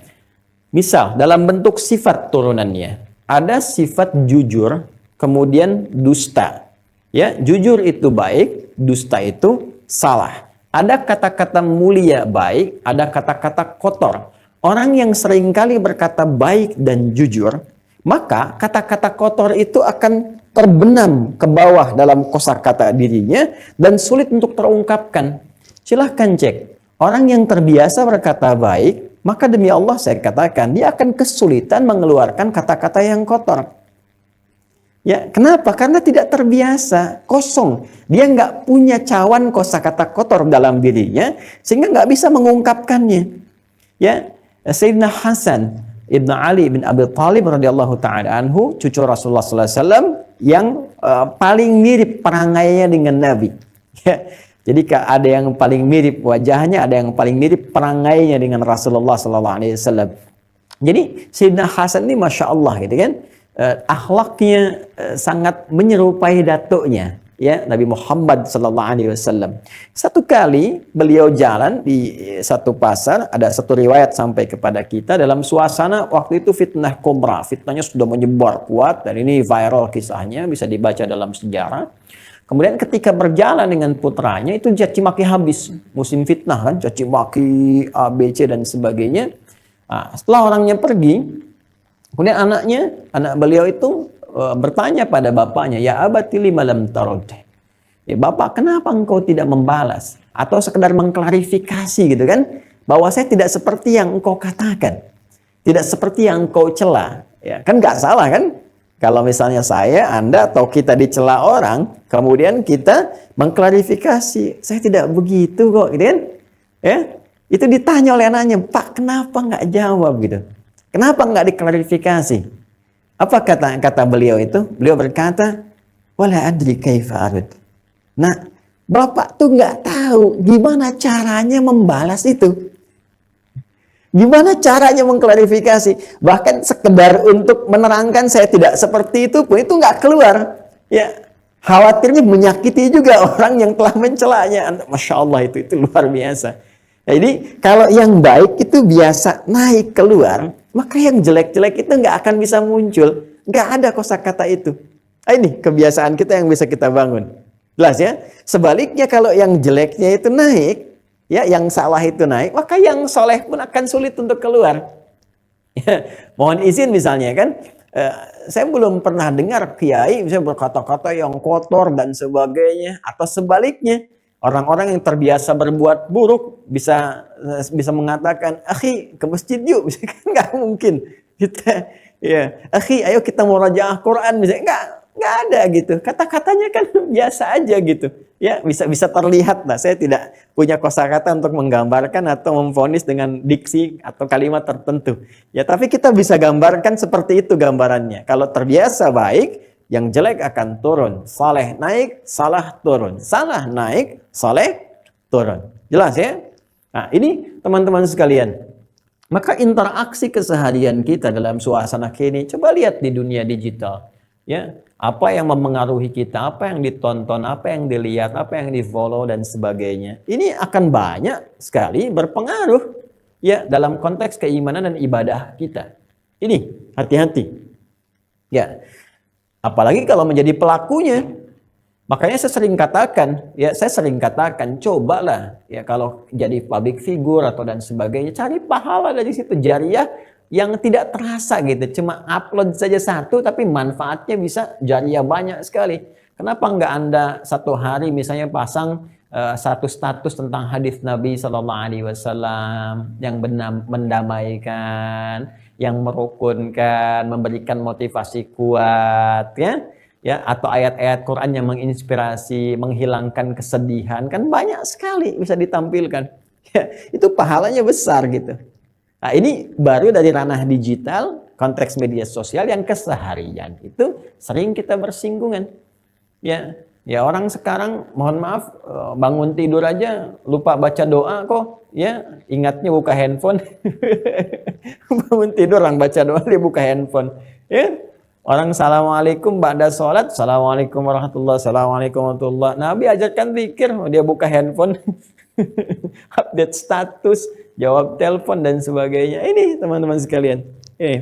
Misal dalam bentuk sifat turunannya. Ada sifat jujur, kemudian dusta. Ya, jujur itu baik, dusta itu salah. Ada kata-kata mulia baik, ada kata-kata kotor. Orang yang seringkali berkata baik dan jujur, maka kata-kata kotor itu akan terbenam ke bawah dalam kosakata dirinya dan sulit untuk terungkapkan. Silahkan cek. Orang yang terbiasa berkata baik, maka demi Allah saya katakan, dia akan kesulitan mengeluarkan kata-kata yang kotor. Ya, kenapa? Karena tidak terbiasa, kosong. Dia nggak punya cawan kosakata kotor dalam dirinya, sehingga nggak bisa mengungkapkannya. Ya, Sayyidina Hasan Ibn Ali bin Abi Thalib radhiyallahu ta'ala anhu, cucu Rasulullah SAW yang paling mirip perangainya dengan Nabi. Ya, jadi ada yang paling mirip wajahnya, ada yang paling mirip perangainya dengan Rasulullah SAW. Jadi Sayyidina Hasan ini Masya Allah gitu kan, akhlaknya sangat menyerupai datuknya. Ya, Nabi Muhammad SAW. Satu kali beliau jalan di satu pasar, ada satu riwayat sampai kepada kita dalam suasana waktu itu fitnah kubra, fitnahnya sudah menyebar kuat dan ini viral kisahnya, bisa dibaca dalam sejarah. Kemudian ketika berjalan dengan putranya itu caci maki habis, musim fitnah kan, caci maki A, B, C dan sebagainya. Nah, setelah orangnya pergi, kemudian anak beliau itu bertanya pada bapaknya, ya abati lima lam tarud. Ya bapak, kenapa engkau tidak membalas atau sekedar mengklarifikasi gitu kan, bahwa saya tidak seperti yang engkau katakan, tidak seperti yang engkau cela. Ya kan nggak salah kan? Kalau misalnya saya, Anda atau kita dicela orang, kemudian kita mengklarifikasi, saya tidak begitu kok, gitu kan? Ya, itu ditanya oleh anaknya, Pak kenapa nggak jawab gitu? Kenapa nggak diklarifikasi? Apa kata beliau itu? Beliau berkata, wala adri kaifa arud. Nah, Bapak tuh nggak tahu gimana caranya membalas itu. Gimana caranya mengklarifikasi? Bahkan sekedar untuk menerangkan saya tidak seperti itu pun itu nggak keluar. Ya, khawatirnya menyakiti juga orang yang telah mencelanya. Masya Allah itu luar biasa. Jadi kalau yang baik itu biasa naik keluar, maka yang jelek-jelek itu nggak akan bisa muncul. Nggak ada kosakata itu. Ini kebiasaan kita yang bisa kita bangun. Jelas ya? Sebaliknya kalau yang jeleknya itu naik, ya, yang salah itu naik, maka yang soleh pun akan sulit untuk keluar. Ya, mohon izin misalnya kan, saya belum pernah dengar kiai misalnya berkata-kata yang kotor dan sebagainya, atau sebaliknya orang-orang yang terbiasa berbuat buruk bisa mengatakan, akhi ke masjid yuk, kan nggak mungkin. Kita, ya, akhi ayo kita murajaah Quran, misalnya nggak ada gitu. Kata-katanya kan biasa aja gitu. Ya, bisa terlihat lah. Saya tidak punya kosakata untuk menggambarkan atau memvonis dengan diksi atau kalimat tertentu. Ya, tapi kita bisa gambarkan seperti itu gambarannya. Kalau terbiasa baik, yang jelek akan turun. Saleh naik, salah turun. Salah naik, saleh turun. Jelas ya? Nah, ini teman-teman sekalian. Maka interaksi keseharian kita dalam suasana kini, coba lihat di dunia digital. Ya, apa yang mempengaruhi kita, apa yang ditonton, apa yang dilihat, apa yang di-follow dan sebagainya. Ini akan banyak sekali berpengaruh ya dalam konteks keimanan dan ibadah kita. Ini hati-hati. Ya. Apalagi kalau menjadi pelakunya. Makanya saya sering katakan, cobalah ya kalau jadi public figure atau dan sebagainya, cari pahala dari situ, jariah yang tidak terasa gitu. Cuma upload saja satu tapi manfaatnya bisa jariah banyak sekali. Kenapa enggak Anda satu hari misalnya pasang satu status tentang hadis Nabi Shallallahu Alaihi Wasallam yang mendamaikan, yang merukunkan, memberikan motivasi kuat, ya, atau ayat-ayat Quran yang menginspirasi, menghilangkan kesedihan, kan banyak sekali bisa ditampilkan. Ya, itu pahalanya besar gitu. Nah, ini baru dari ranah digital, konteks media sosial yang keseharian itu sering kita bersinggungan. Ya orang sekarang mohon maaf bangun tidur aja lupa baca doa kok, ya ingatnya buka handphone. Bangun tidur orang baca doa dia buka handphone. Ya, orang assalamualaikum ba'da sholat, assalamualaikum warahmatullahi, assalamualaikum warahmatullahi. Nabi ajarkan zikir, dia buka handphone. Update status, jawab telepon dan sebagainya. Ini teman-teman sekalian,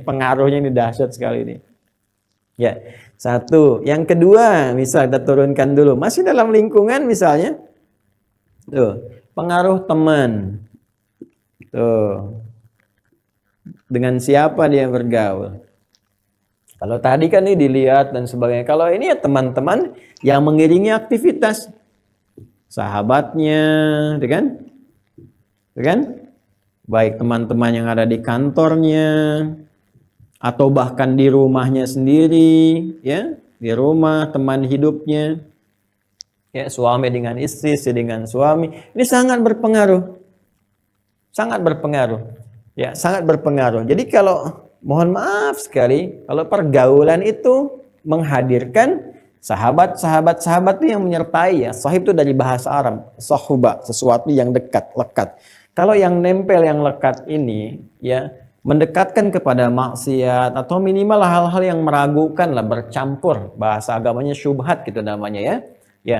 pengaruhnya ini dahsyat sekali ini. Ya, satu. Yang kedua, misal kita turunkan dulu, masih dalam lingkungan misalnya, tuh pengaruh teman, tuh dengan siapa dia bergaul. Kalau tadi kan ini dilihat dan sebagainya. Kalau ini ya teman-teman yang mengiringi aktivitas, sahabatnya, kan? Baik teman-teman yang ada di kantornya, atau bahkan di rumahnya sendiri, ya, di rumah teman hidupnya, ya, suami dengan istri, istri dengan suami, ini sangat berpengaruh, ya, sangat berpengaruh. Jadi kalau mohon maaf sekali, kalau pergaulan itu menghadirkan sahabat itu yang menyertai, ya, sahib itu dari bahasa Arab, sahuba, sesuatu yang dekat, lekat. Kalau yang nempel, yang lekat ini, ya, mendekatkan kepada maksiat atau minimal hal-hal yang meragukan lah, bercampur, bahasa agamanya syubhat gitu namanya, ya. Ya,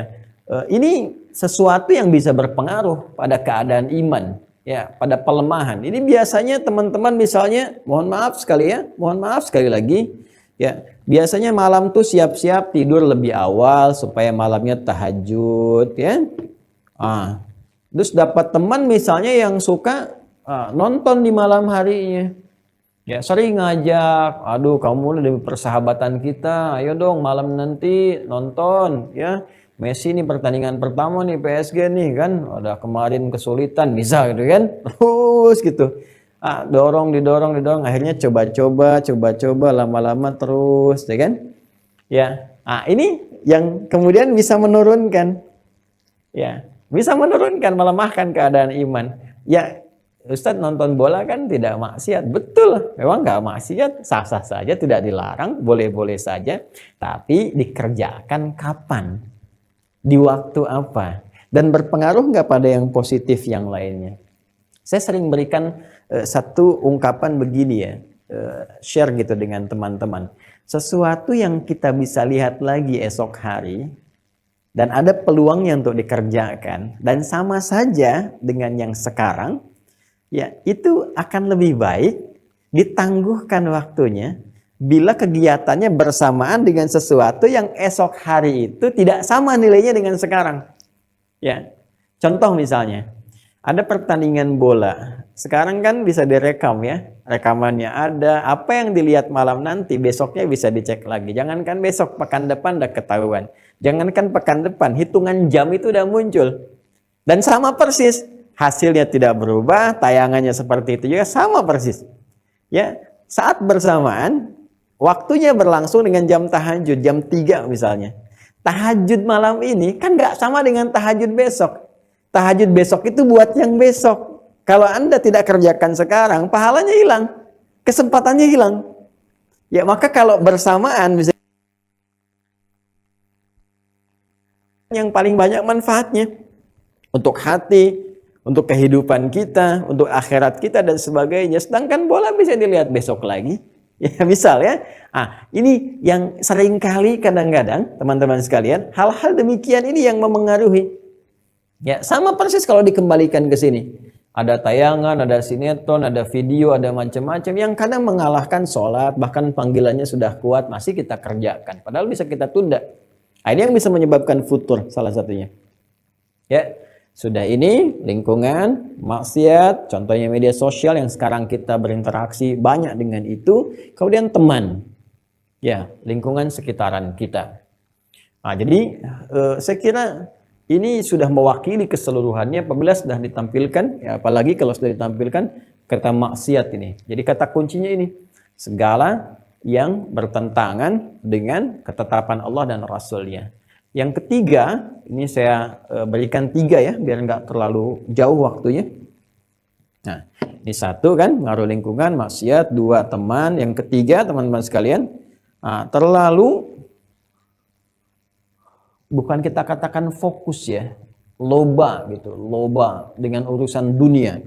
ini sesuatu yang bisa berpengaruh pada keadaan iman, ya, pada pelemahan. Ini biasanya teman-teman misalnya, mohon maaf sekali lagi, ya, biasanya malam tuh siap-siap tidur lebih awal supaya malamnya tahajud, ya. Terus dapat teman misalnya yang suka nonton di malam harinya, ya, sering ngajak, aduh kamu udah persahabatan kita, ayo dong malam nanti nonton, ya, Messi nih pertandingan pertama nih PSG nih kan, ada kemarin kesulitan bisa gitu kan, terus gitu, didorong, akhirnya coba-coba, lama-lama terus, ya kan, ya, ini yang kemudian bisa menurunkan, ya, bisa menurunkan, melemahkan keadaan iman, ya. Ustadz nonton bola kan tidak maksiat. Betul, memang nggak maksiat, sah-sah saja, tidak dilarang, boleh-boleh saja. Tapi dikerjakan kapan? Di waktu apa? Dan berpengaruh nggak pada yang positif yang lainnya? Saya sering berikan satu ungkapan begini ya, share gitu dengan teman-teman. Sesuatu yang kita bisa lihat lagi esok hari, dan ada peluangnya untuk dikerjakan, dan sama saja dengan yang sekarang, ya itu akan lebih baik ditangguhkan waktunya bila kegiatannya bersamaan dengan sesuatu yang esok hari itu tidak sama nilainya dengan sekarang. Ya, contoh misalnya, ada pertandingan bola. Sekarang kan bisa direkam ya, rekamannya ada. Apa yang dilihat malam nanti, besoknya bisa dicek lagi. Jangankan besok, pekan depan udah ketahuan. Jangankan pekan depan, hitungan jam itu udah muncul. Dan sama persis, hasilnya tidak berubah, tayangannya seperti itu juga sama persis. Ya, saat bersamaan, waktunya berlangsung dengan jam tahajud, jam 3 misalnya. Tahajud malam ini kan nggak sama dengan tahajud besok. Tahajud besok itu buat yang besok. Kalau Anda tidak kerjakan sekarang, pahalanya hilang, kesempatannya hilang. Ya, maka kalau bersamaan bisa yang paling banyak manfaatnya untuk hati, untuk kehidupan kita, untuk akhirat kita dan sebagainya. Sedangkan bola bisa dilihat besok lagi. Ya, misal ya. Ini yang sering kali kadang-kadang teman-teman sekalian, hal-hal demikian ini yang memengaruhi. Ya, sama persis kalau dikembalikan ke sini. Ada tayangan, ada sinetron, ada video, ada macam-macam yang kadang mengalahkan sholat, bahkan panggilannya sudah kuat, masih kita kerjakan. Padahal bisa kita tunda. Ini yang bisa menyebabkan futur salah satunya. Ya, sudah ini lingkungan, maksiat, contohnya media sosial yang sekarang kita berinteraksi banyak dengan itu. Kemudian teman, ya lingkungan sekitaran kita. Jadi saya kira ini sudah mewakili keseluruhannya apabila sudah ditampilkan, ya, apalagi kalau sudah ditampilkan kata maksiat ini. Jadi kata kuncinya ini, segala yang bertentangan dengan ketetapan Allah dan Rasul-Nya. Yang ketiga, ini saya berikan 3 ya, biar nggak terlalu jauh waktunya. Nah, ini 1 kan, ngaruh lingkungan, maksiat, 2 teman. Yang ketiga, teman-teman sekalian, terlalu bukan kita katakan fokus ya, loba gitu, loba dengan urusan dunia.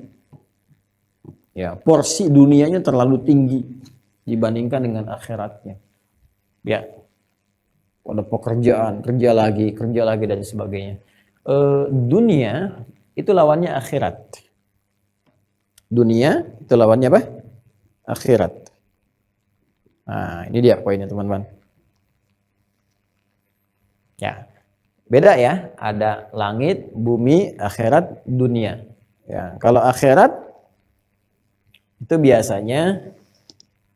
Ya, porsi dunianya terlalu tinggi dibandingkan dengan akhiratnya. Ya, ada pekerjaan, kerja lagi dan sebagainya. Dunia itu lawannya akhirat. Dunia itu lawannya apa? Akhirat. Nah, ini dia poinnya teman-teman. Ya, beda ya, ada langit, bumi, akhirat, dunia. Ya, kalau akhirat itu biasanya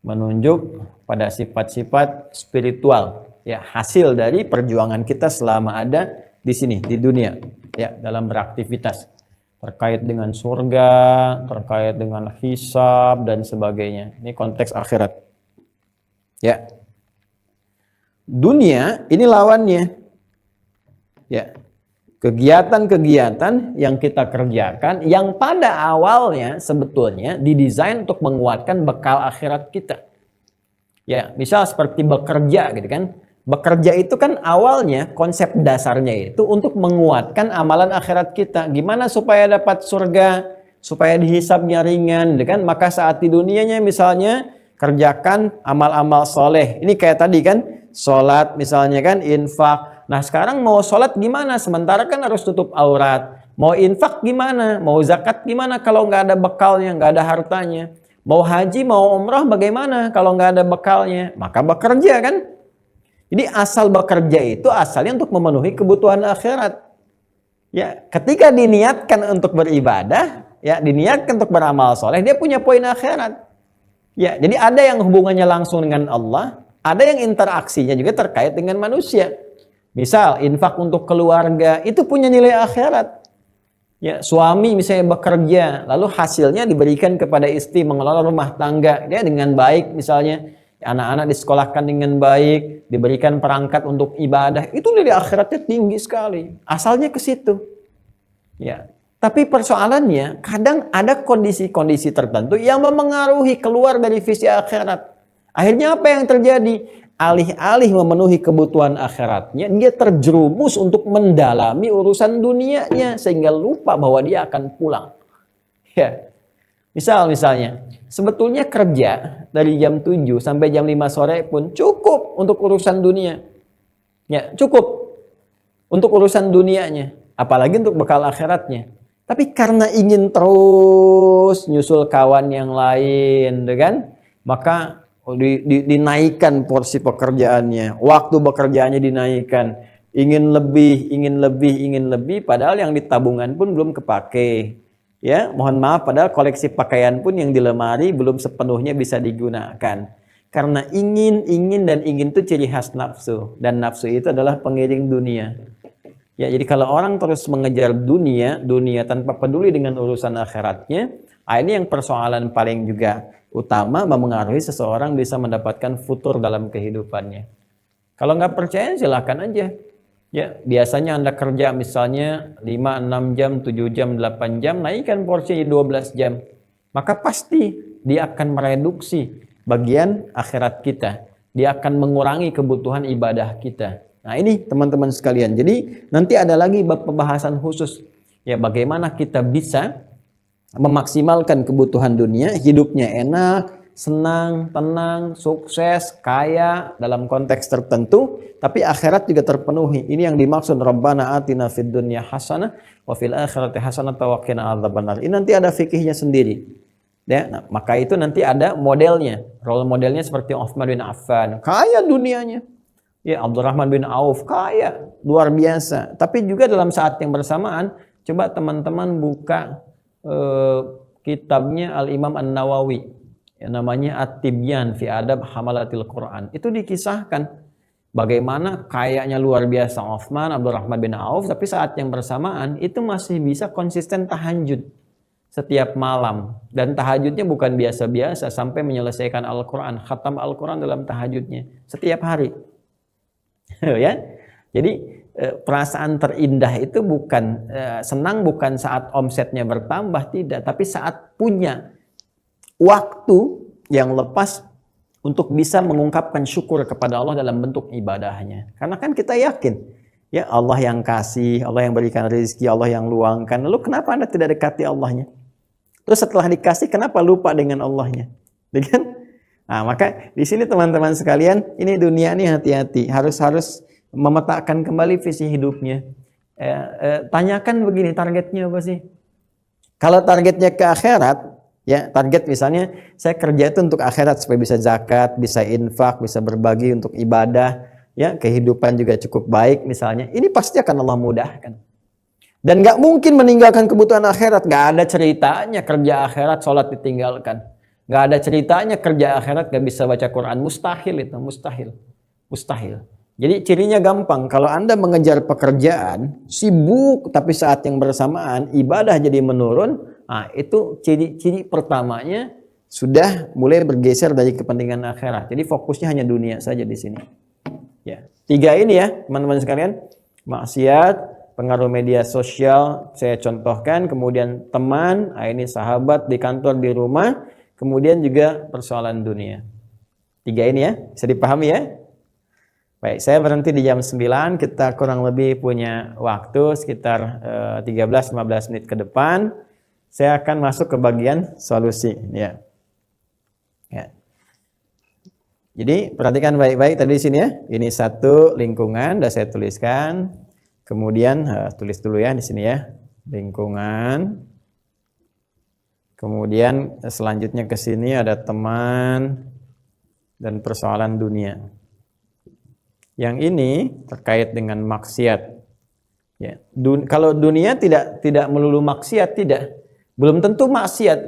menunjuk pada sifat-sifat spiritual, ya hasil dari perjuangan kita selama ada di sini di dunia, ya dalam beraktivitas terkait dengan surga, terkait dengan hisab dan sebagainya. Ini konteks akhirat. Ya, dunia ini lawannya. Ya, kegiatan-kegiatan yang kita kerjakan yang pada awalnya sebetulnya didesain untuk menguatkan bekal akhirat kita. Ya, misal seperti bekerja gitu kan. Bekerja itu kan awalnya konsep dasarnya itu untuk menguatkan amalan akhirat kita. Gimana supaya dapat surga, supaya dihisabnya ringan, gitu kan? Maka saat di dunianya misalnya kerjakan amal-amal soleh. Ini kayak tadi kan, sholat misalnya kan, infak. Nah sekarang mau sholat gimana? Sementara kan harus tutup aurat. Mau infak gimana? Mau zakat gimana kalau nggak ada bekalnya, nggak ada hartanya? Mau haji, mau umrah bagaimana kalau nggak ada bekalnya? Maka bekerja kan? Jadi asal bekerja itu asalnya untuk memenuhi kebutuhan akhirat. Ya, ketika diniatkan untuk beribadah, ya diniatkan untuk beramal soleh, dia punya poin akhirat. Ya, jadi ada yang hubungannya langsung dengan Allah, ada yang interaksinya juga terkait dengan manusia. Misal infak untuk keluarga itu punya nilai akhirat. Ya, suami misalnya bekerja, lalu hasilnya diberikan kepada istri mengelola rumah tangga dia dengan baik, misalnya anak-anak disekolahkan dengan baik, diberikan perangkat untuk ibadah, itu nilai akhiratnya tinggi sekali. Asalnya ke situ. Ya, Tapi persoalannya, kadang ada kondisi-kondisi tertentu yang memengaruhi keluar dari visi akhirat. Akhirnya apa yang terjadi? Alih-alih memenuhi kebutuhan akhiratnya, dia terjerumus untuk mendalami urusan dunianya sehingga lupa bahwa dia akan pulang. Ya. Misalnya, sebetulnya kerja dari jam 7 sampai jam 5 sore pun cukup untuk urusan dunia. Ya, cukup untuk urusan dunianya, apalagi untuk bekal akhiratnya. Tapi karena ingin terus nyusul kawan yang lain, kan? Maka dinaikkan porsi pekerjaannya, waktu bekerjaannya dinaikkan, ingin lebih, padahal yang di tabungan pun belum kepake. Ya, mohon maaf, padahal koleksi pakaian pun yang di lemari belum sepenuhnya bisa digunakan. Karena ingin itu ciri khas nafsu, dan nafsu itu adalah pengiring dunia. Ya, jadi kalau orang terus mengejar dunia tanpa peduli dengan urusan akhiratnya, ini yang persoalan paling juga utama memengaruhi seseorang bisa mendapatkan futur dalam kehidupannya. Kalau nggak percaya silahkan aja. Ya, biasanya Anda kerja misalnya 5, 6 jam, 7 jam, 8 jam, naikkan porsi 12 jam. Maka pasti dia akan mereduksi bagian akhirat kita. Dia akan mengurangi kebutuhan ibadah kita. Nah ini teman-teman sekalian. Jadi nanti ada lagi pembahasan khusus. Ya, bagaimana kita bisa memaksimalkan kebutuhan dunia, hidupnya enak, senang, tenang, sukses, kaya dalam konteks tertentu, tapi akhirat juga terpenuhi. Ini yang dimaksud Rabbana atina fid dunya hasanah wa fil akhirati hasanah wa qina adzabannar. Ini nanti ada fikihnya sendiri. Ya, nah, maka itu nanti ada modelnya. Role modelnya seperti Utsman bin Affan, kaya dunianya. Ya, Abdurrahman bin Auf, kaya, luar biasa. Tapi juga dalam saat yang bersamaan, coba teman-teman buka kitabnya Al-Imam An-Nawawi, yang namanya At-Tibyan fi Adab Hamalatil Quran. Itu dikisahkan bagaimana kayaknya luar biasa Utsman, Abdurrahman bin Auf, tapi saat yang bersamaan itu masih bisa konsisten tahajud setiap malam. Dan tahajudnya bukan biasa-biasa, sampai menyelesaikan Al-Quran, khatam Al-Quran dalam tahajudnya setiap hari. Ya, jadi perasaan terindah itu bukan senang bukan saat omsetnya bertambah, tidak, tapi saat punya waktu yang lepas untuk bisa mengungkapkan syukur kepada Allah dalam bentuk ibadahnya. Karena kan kita yakin, ya Allah yang kasih, Allah yang berikan rezeki, Allah yang luangkan. Lalu kenapa Anda tidak dekati Allahnya? Terus setelah dikasih kenapa lupa dengan Allahnya? Kan? Nah, maka di sini teman-teman sekalian, ini dunia ini hati-hati, harus memetakan kembali visi hidupnya. Tanyakan begini, targetnya apa sih? Kalau targetnya ke akhirat, ya target misalnya saya kerja itu untuk akhirat supaya bisa zakat, bisa infak, bisa berbagi untuk ibadah, ya kehidupan juga cukup baik misalnya. Ini pasti akan Allah mudahkan. Dan nggak mungkin meninggalkan kebutuhan akhirat. Nggak ada ceritanya kerja akhirat, sholat ditinggalkan. Nggak ada ceritanya kerja akhirat nggak bisa baca Quran. Mustahil itu, mustahil. Jadi cirinya gampang, kalau Anda mengejar pekerjaan, sibuk tapi saat yang bersamaan ibadah jadi menurun, nah itu ciri pertamanya sudah mulai bergeser dari kepentingan akhirat. Jadi fokusnya hanya dunia saja di sini. Ya, 3 ini ya teman-teman sekalian, maksiat, pengaruh media sosial, saya contohkan, kemudian teman, ini sahabat di kantor, di rumah, kemudian juga persoalan dunia. 3 ini ya, bisa dipahami ya? Baik, saya berhenti di jam 9, kita kurang lebih punya waktu sekitar 13-15 menit ke depan. Saya akan masuk ke bagian solusi. Ya. Jadi perhatikan baik-baik tadi di sini ya. Ini satu lingkungan, sudah saya tuliskan. Kemudian tulis dulu ya di sini ya, lingkungan. Kemudian selanjutnya ke sini ada teman dan persoalan dunia. Yang ini terkait dengan maksiat. Ya, kalau dunia tidak melulu maksiat, tidak. Belum tentu maksiat.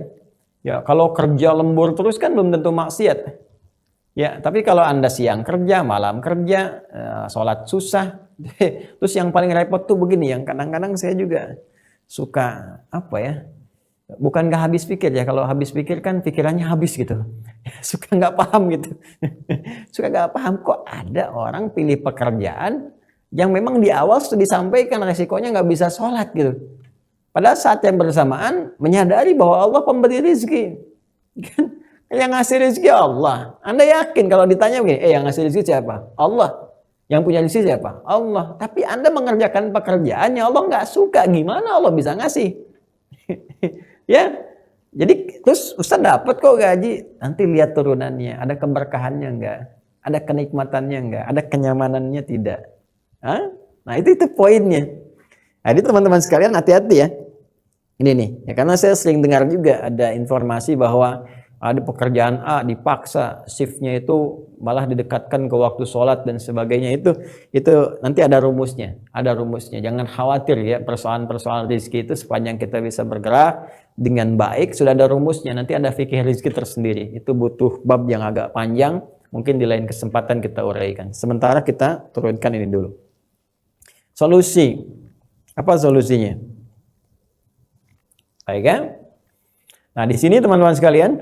Ya, kalau kerja lembur terus kan belum tentu maksiat. Ya, tapi kalau Anda siang kerja, malam kerja, sholat susah. Terus yang paling repot tuh begini, yang kadang-kadang saya juga suka apa ya? Bukan gak habis pikir ya, kalau habis pikir kan pikirannya habis gitu. Suka gak paham gitu. Suka gak paham kok ada orang pilih pekerjaan yang memang di awal sudah disampaikan resikonya gak bisa sholat gitu. pada saat yang bersamaan menyadari bahwa Allah pemberi rezeki. Kan? Yang ngasih rezeki Allah. Anda yakin kalau ditanya begini, yang ngasih rezeki siapa? Allah. Yang punya rezeki siapa? Allah. Tapi Anda mengerjakan pekerjaannya Allah nggak suka. Gimana Allah bisa ngasih? Ya. Jadi terus Ustaz dapat kok gaji. Nanti lihat turunannya. Ada keberkahannya enggak? Ada kenikmatannya enggak? Ada kenyamanannya tidak? Hah? Nah itu poinnya. Jadi teman-teman sekalian hati-hati ya. Ini nih, ya karena saya sering dengar juga ada informasi bahwa ada pekerjaan A dipaksa shiftnya itu malah didekatkan ke waktu sholat dan sebagainya, itu nanti ada rumusnya, jangan khawatir ya, persoalan-persoalan rezeki itu sepanjang kita bisa bergerak dengan baik sudah ada rumusnya, nanti ada fikih rezeki tersendiri, itu butuh bab yang agak panjang, mungkin di lain kesempatan kita uraikan. Sementara kita turunkan ini dulu. Solusi, apa solusinya? Baik kan? Nah di sini teman-teman sekalian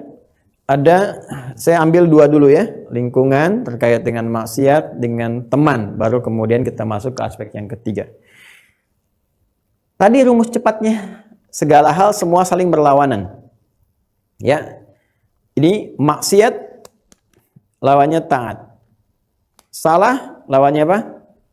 ada, saya ambil dua dulu ya, lingkungan terkait dengan maksiat, dengan teman, baru kemudian kita masuk ke aspek yang ketiga. Tadi rumus cepatnya, segala hal semua saling berlawanan. Ya, ini maksiat lawannya taat, salah lawannya apa?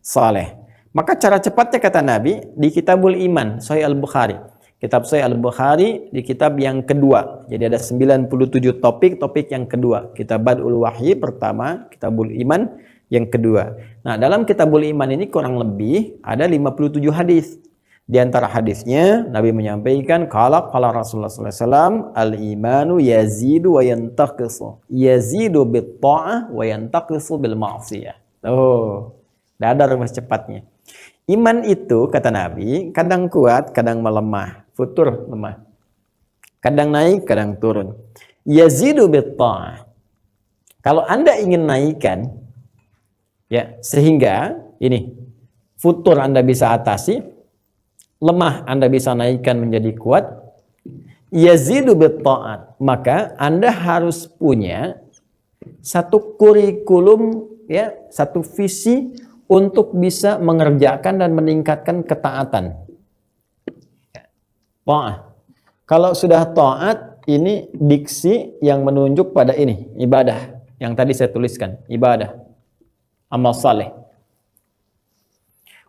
Saleh. Maka cara cepatnya kata Nabi di Kitabul Iman, Sahih Al-Bukhari. Kitab Sahih Al-Bukhari di kitab yang kedua. Jadi ada 97 topik yang kedua. Kitab Bad'ul Wahyi pertama, Kitabul Iman yang kedua. Nah, dalam Kitabul Iman ini kurang lebih ada 57 hadis. Di antara hadisnya Nabi menyampaikan qala Rasulullah sallallahu alaihi wasallam al-imanu yazidu wa yantaqisu. Yazidu bit ta'ah wa yantaqisu bil ma'siyah. Oh, ada rumus cepatnya. Iman itu kata Nabi kadang kuat, kadang melemah, futur lemah. Kadang naik, kadang turun. Yazidu bitta'ah. Kalau Anda ingin naikkan ya, sehingga ini futur Anda bisa atasi, lemah Anda bisa naikkan menjadi kuat. Yazidu bitta'at. Maka Anda harus punya satu kurikulum ya, satu visi untuk bisa mengerjakan dan meningkatkan ketaatan. Ta'ah. Kalau sudah taat, ini diksi yang menunjuk pada ini, ibadah. Yang tadi saya tuliskan, ibadah. Amal saleh.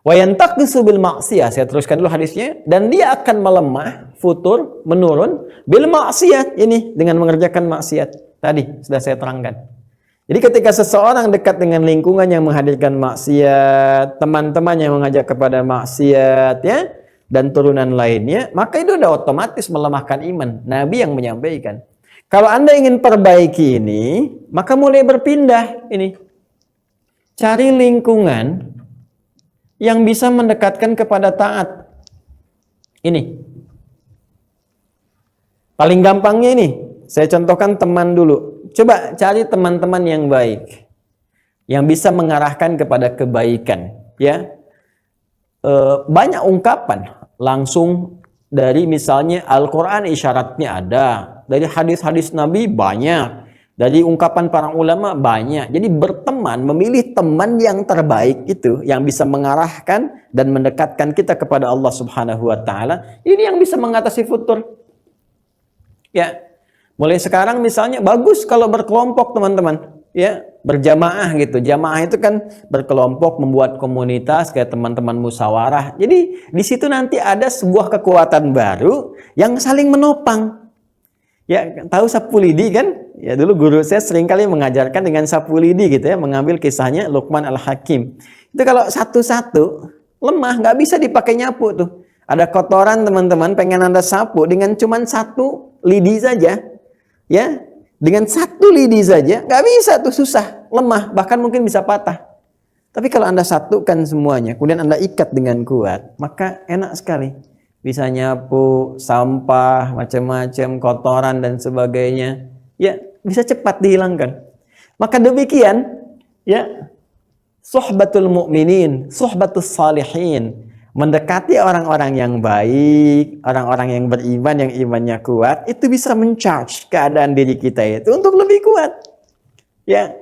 Wa yantaqisu bil maksiyah. Saya teruskan dulu hadisnya. Dan dia akan melemah, futur, menurun, bil maksiyah. Ini dengan mengerjakan maksiat. Tadi sudah saya terangkan. Jadi ketika seseorang dekat dengan lingkungan yang menghadirkan maksiat, teman-teman yang mengajak kepada maksiat, ya, dan turunan lainnya, maka itu sudah otomatis melemahkan iman. Nabi yang menyampaikan. Kalau Anda ingin perbaiki ini, maka mulai berpindah ini. Cari lingkungan yang bisa mendekatkan kepada taat. Ini. Paling gampangnya ini, saya contohkan teman dulu. Coba cari teman-teman yang baik, yang bisa mengarahkan kepada kebaikan. Ya, banyak ungkapan langsung dari misalnya Al-Quran isyaratnya ada, dari hadis-hadis Nabi banyak, dari ungkapan para ulama banyak. Jadi berteman, memilih teman yang terbaik itu, yang bisa mengarahkan dan mendekatkan kita kepada Allah Subhanahu Wa Taala. Ini yang bisa mengatasi futur. Ya. Mulai sekarang misalnya bagus kalau berkelompok teman-teman, ya, berjamaah gitu. Jamaah itu kan berkelompok, membuat komunitas kayak teman-teman musyawarah. Jadi di situ nanti ada sebuah kekuatan baru yang saling menopang. Ya, tahu sapu lidi kan? Ya, dulu guru saya sering kali mengajarkan dengan sapu lidi gitu ya, mengambil kisahnya Luqman Al-Hakim. Itu kalau satu-satu lemah, nggak bisa dipakai nyapu tuh. Ada kotoran teman-teman, pengen Anda sapu dengan cuman satu lidi saja. Ya, dengan satu lidi saja nggak bisa tuh, susah, lemah, bahkan mungkin bisa patah. Tapi kalau Anda satukan semuanya, kemudian Anda ikat dengan kuat, maka enak sekali. Bisa nyapu, sampah, macam-macam, kotoran dan sebagainya. Ya, bisa cepat dihilangkan. Maka demikian, ya, suhbatul mu'minin, suhbatus salihin. Mendekati orang-orang yang baik, orang-orang yang beriman, yang imannya kuat, itu bisa mencharge keadaan diri kita itu untuk lebih kuat. Ya,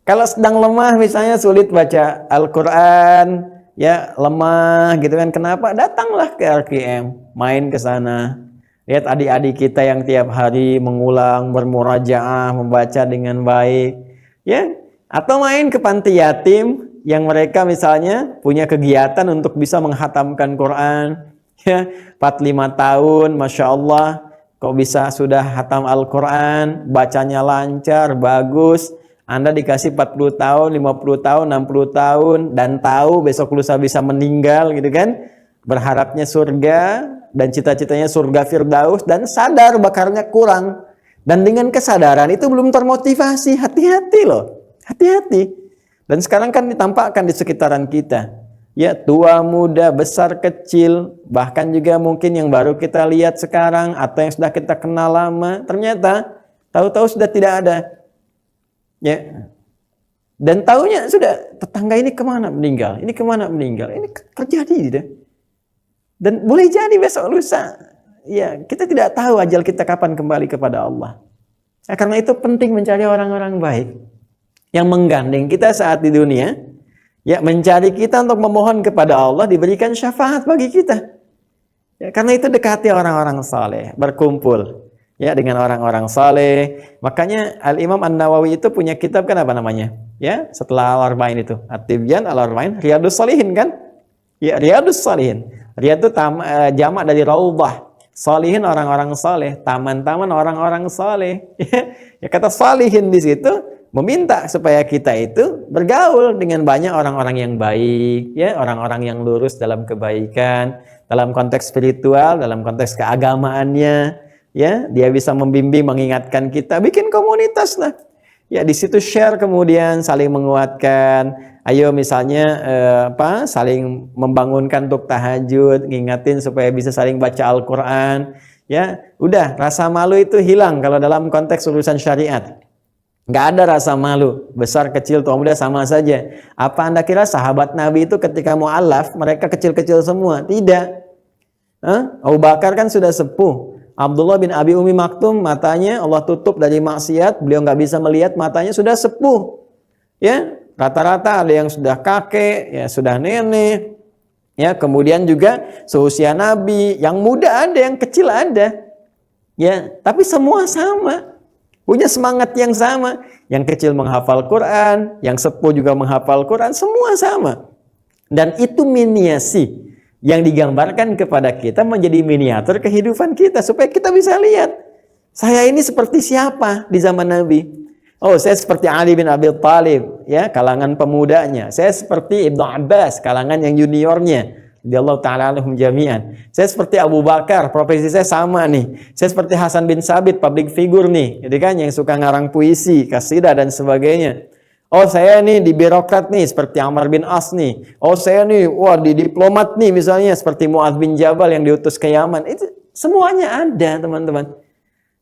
kalau sedang lemah misalnya sulit baca Al-Quran, ya lemah gitu kan. Kenapa? Datanglah ke RKM, main ke sana. Lihat adik-adik kita yang tiap hari mengulang, bermurajaah, membaca dengan baik, ya. Atau main ke panti yatim yang mereka misalnya punya kegiatan untuk bisa menghatamkan Quran, ya. 45 tahun, Masya Allah, kok bisa sudah hatam Al-Quran, bacanya lancar, bagus. Anda dikasih 40 tahun, 50 tahun, 60 tahun, dan tahu besok lusa bisa meninggal gitu kan. Berharapnya surga, dan cita-citanya surga Firdaus, dan sadar bakarnya kurang. Dan dengan kesadaran itu belum termotivasi, hati-hati loh, hati-hati. Dan sekarang kan ditampakkan di sekitaran kita. Ya, tua, muda, besar, kecil, bahkan juga mungkin yang baru kita lihat sekarang, atau yang sudah kita kenal lama, ternyata tahu-tahu sudah tidak ada. Ya, dan tahunya sudah tetangga ini kemana meninggal, ini kemana meninggal, ini terjadi gitu. Dan boleh jadi besok lusa, ya kita tidak tahu ajal kita kapan kembali kepada Allah. Nah, karena itu penting mencari orang-orang baik yang menggandeng kita saat di dunia, ya mencari kita untuk memohon kepada Allah diberikan syafaat bagi kita. Ya, karena itu dekati orang-orang saleh, berkumpul ya dengan orang-orang saleh. Makanya Al-Imam An-Nawawi itu punya kitab kan apa namanya? Ya, setelah Al-Arba'in itu, At-Tibyan Al-Arba'in, Riyadhus Shalihin kan? Ya, Riyadhus Shalihin. Riyad itu jamak dari raudhah. Shalihin orang-orang saleh, taman-taman orang-orang saleh. Ya, kata shalihin di situ meminta supaya kita itu bergaul dengan banyak orang-orang yang baik, ya, orang-orang yang lurus dalam kebaikan, dalam konteks spiritual, dalam konteks keagamaannya, ya, dia bisa membimbing, mengingatkan kita, bikin komunitas lah. Ya, di situ share, kemudian saling menguatkan. Ayo misalnya saling membangunkan untuk tahajud, ngingatin supaya bisa saling baca Al-Quran. Ya, udah rasa malu itu hilang kalau dalam konteks urusan syariat. Nggak ada rasa malu, besar kecil tua muda sama saja. Apa Anda kira sahabat Nabi itu ketika mu'alaf mereka kecil-kecil semua? Tidak. Abu Bakar kan sudah sepuh. Abdullah bin Abi Umi Maktum matanya Allah tutup dari maksiat, beliau nggak bisa melihat, matanya sudah sepuh. Ya, rata-rata ada yang sudah kakek, ya sudah nenek. Ya, kemudian juga seusia Nabi, yang muda ada, yang kecil ada. Ya, tapi semua sama. Punya semangat yang sama. Yang kecil menghafal Quran, yang sepuh juga menghafal Quran, semua sama. Dan itu miniasi yang digambarkan kepada kita menjadi miniatur kehidupan kita supaya kita bisa lihat saya ini seperti siapa di zaman Nabi. Oh, saya seperti Ali bin Abi Thalib, ya, kalangan pemudanya. Saya seperti Ibnu Abbas, kalangan yang juniornya. Radhiyallahu ta'ala anhum jami'an. Saya seperti Abu Bakar, profesi saya sama nih. Saya seperti Hasan bin Sabit, public figure nih, jadi kan yang suka ngarang puisi, kasidah dan sebagainya. Oh, saya nih di birokrat nih seperti Amr bin As nih. Oh, saya nih di diplomat nih misalnya seperti Mu'adz bin Jabal yang diutus ke Yaman. Itu semuanya ada, teman-teman.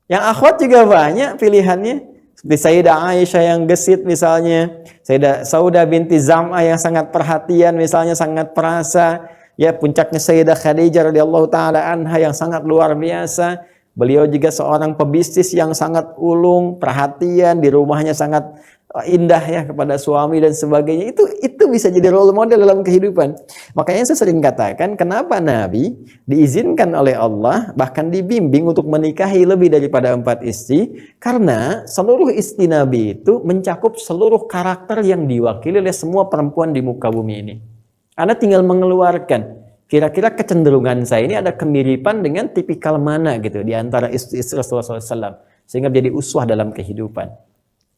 Yang akhwat juga banyak pilihannya. Seperti Sayyidah Aisyah yang gesit misalnya, Sayyidah Saudah binti Zam'ah yang sangat perhatian misalnya, sangat perasa. Ya, puncaknya Sayyidah Khadijah radhiyallahu taala anha yang sangat luar biasa. Beliau juga seorang pebisnis yang sangat ulung, perhatian, di rumahnya sangat indah ya kepada suami dan sebagainya. Itu bisa jadi role model dalam kehidupan. Makanya saya sering katakan, kenapa Nabi diizinkan oleh Allah bahkan dibimbing untuk menikahi lebih daripada 4 istri? Karena seluruh istri Nabi itu mencakup seluruh karakter yang diwakili oleh semua perempuan di muka bumi ini. Anda tinggal mengeluarkan kira-kira kecenderungan saya ini ada kemiripan dengan tipikal mana gitu di antara istri-istri Rasulullah SAW sehingga menjadi uswah dalam kehidupan.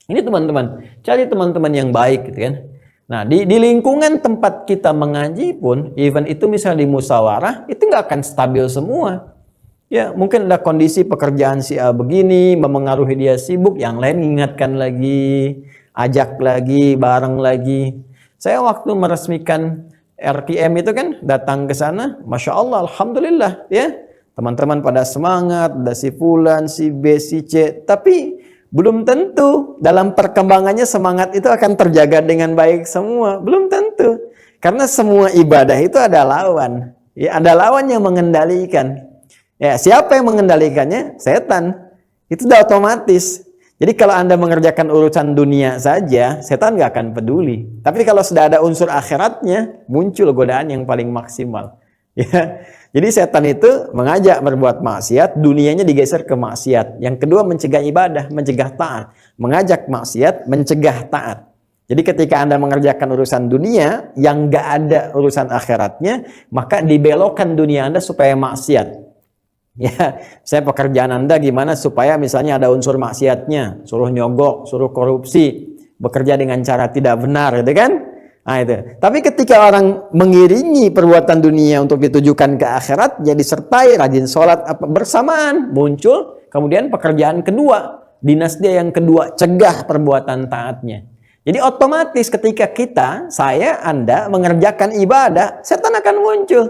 Ini teman-teman, cari teman-teman yang baik gitu kan. Nah, di lingkungan tempat kita mengaji pun, even itu misalnya di musyawarah, itu nggak akan stabil semua. Ya, mungkin ada kondisi pekerjaan si A begini, memengaruhi dia sibuk, yang lain ingatkan lagi, ajak lagi, bareng lagi. Saya waktu meresmikan RTM itu kan datang ke sana, Masya Allah, Alhamdulillah ya. Teman-teman pada semangat, ada si Fulan, si B, si C, tapi belum tentu dalam perkembangannya semangat itu akan terjaga dengan baik semua. Belum tentu. Karena semua ibadah itu ada lawan. Ya, ada lawan yang mengendalikan. Ya, siapa yang mengendalikannya? Setan. Itu sudah otomatis. Jadi kalau Anda mengerjakan urusan dunia saja, setan nggak akan peduli. Tapi kalau sudah ada unsur akhiratnya, muncul godaan yang paling maksimal. Ya. Jadi setan itu mengajak berbuat maksiat, dunianya digeser ke maksiat. Yang kedua mencegah ibadah, mencegah taat. Mengajak maksiat, mencegah taat. Jadi ketika Anda mengerjakan urusan dunia yang nggak ada urusan akhiratnya, maka dibelokkan dunia Anda supaya maksiat. Ya, saya pekerjaan Anda gimana supaya misalnya ada unsur maksiatnya, suruh nyogok, suruh korupsi, bekerja dengan cara tidak benar, gitu kan? Nah itu. Tapi ketika orang mengiringi perbuatan dunia untuk ditujukan ke akhirat, jadi disertai rajin sholat bersamaan, muncul kemudian pekerjaan kedua, dinas dia yang kedua, cegah perbuatan taatnya. Jadi otomatis ketika saya, Anda mengerjakan ibadah, setan akan muncul.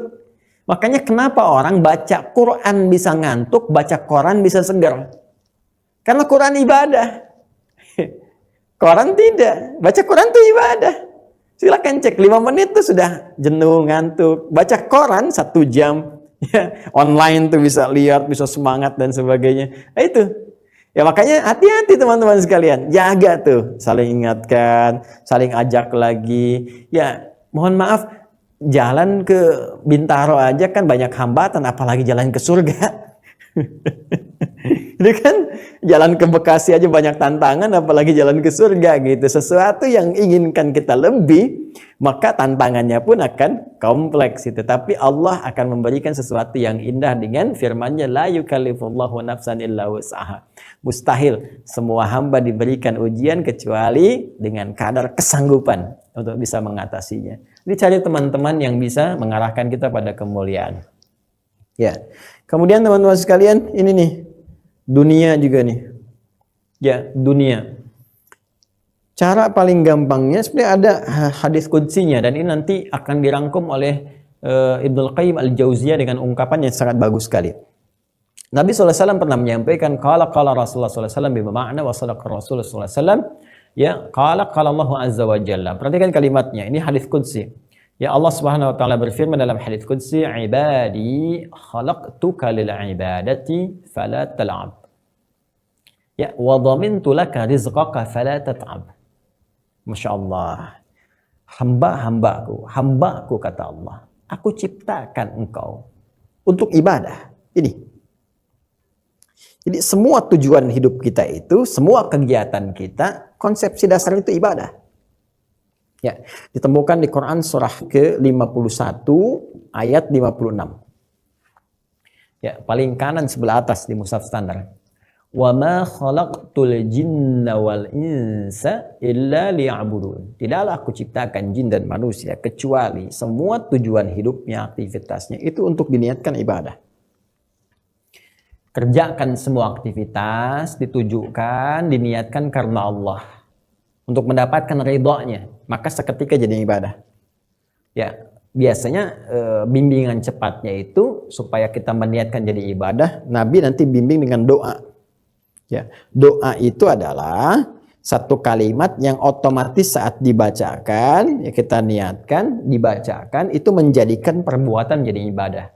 Makanya kenapa orang baca Quran bisa ngantuk, baca koran bisa segar? Karena Quran ibadah. Koran tidak. Baca Quran itu ibadah. Silakan cek 5 menit tuh sudah jenuh, ngantuk. Baca koran 1 jam. Online tuh bisa lihat, bisa semangat dan sebagainya. Nah, itu. Ya makanya hati-hati teman-teman sekalian. Jaga tuh. Saling ingatkan, saling ajak lagi. Ya mohon maaf, jalan ke Bintaro aja kan banyak hambatan, apalagi jalan ke surga. Itu kan jalan ke Bekasi aja banyak tantangan, apalagi jalan ke surga gitu. Sesuatu yang inginkan kita lebih, maka tantangannya pun akan kompleks itu. Tapi Allah akan memberikan sesuatu yang indah dengan firman-Nya, la yukallifullahu nafsan illa wus'aha. Mustahil semua hamba diberikan ujian kecuali dengan kadar kesanggupan untuk bisa mengatasinya. Jadi cari teman-teman yang bisa mengarahkan kita pada kemuliaan. Ya. Kemudian teman-teman sekalian, ini nih. Dunia juga nih. Ya, dunia. Cara paling gampangnya sebenarnya ada hadis qudsinya dan ini nanti akan dirangkum oleh Ibnul Qayyim Al-Jauziyah dengan ungkapan yang sangat bagus sekali. Nabi SAW pernah menyampaikan qala Rasulullah SAW bermakna wa sadaqa Rasulullah SAW. Ya, qala Allah azza wa jalla. Perhatikan kalimatnya. Ini hadis qudsi. Ya, Allah Subhanahu wa taala berfirman dalam hadis qudsi, "Ibadi khalaqtuka lil ibadati fala tal'ab." Ya, wa dhamintu laka rizqaka fala tat'ab. Masya Allah. Hambaku kata Allah. Aku ciptakan engkau untuk ibadah. Ini. Jadi semua tujuan hidup kita itu, semua kegiatan kita, konsepsi dasar itu ibadah. Ya, ditemukan di Quran surah ke-51 ayat 56. Ya, paling kanan sebelah atas di mushaf standar. Wa ma khalaqtul jinna wal insa illa liya'budun. Tidaklah aku ciptakan jin dan manusia kecuali semua tujuan hidupnya, aktivitasnya itu untuk diniatkan ibadah. Kerjakan semua aktivitas ditujukan, diniatkan karena Allah untuk mendapatkan ridhonya, maka seketika jadi ibadah. Ya, biasanya bimbingan cepatnya itu supaya kita meniatkan jadi ibadah, Nabi nanti bimbing dengan doa. Ya, doa itu adalah satu kalimat yang otomatis saat dibacakan, ya kita niatkan, dibacakan itu menjadikan perbuatan jadi ibadah.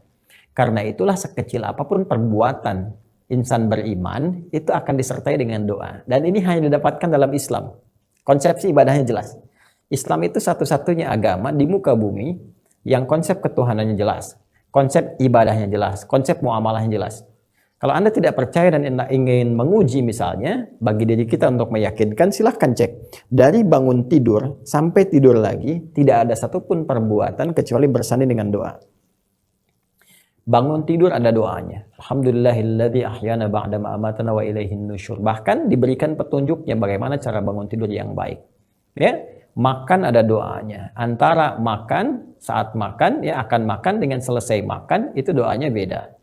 Karena itulah sekecil apapun perbuatan insan beriman itu akan disertai dengan doa. Dan ini hanya didapatkan dalam Islam. Konsepsi ibadahnya jelas. Islam itu satu-satunya agama di muka bumi yang konsep ketuhanannya jelas. Konsep ibadahnya jelas. Konsep muamalahnya jelas. Kalau Anda tidak percaya dan ingin menguji misalnya, bagi diri kita untuk meyakinkan, silahkan cek. Dari bangun tidur sampai tidur lagi, tidak ada satupun perbuatan kecuali bersanding dengan doa. Bangun tidur ada doanya. Alhamdulillahilladzi ahyana ba'da ma amatana wa ilaihin nusyur. Bahkan diberikan petunjuknya bagaimana cara bangun tidur yang baik. Ya, makan ada doanya. Antara makan, saat makan, ya akan makan dengan selesai makan, itu doanya beda.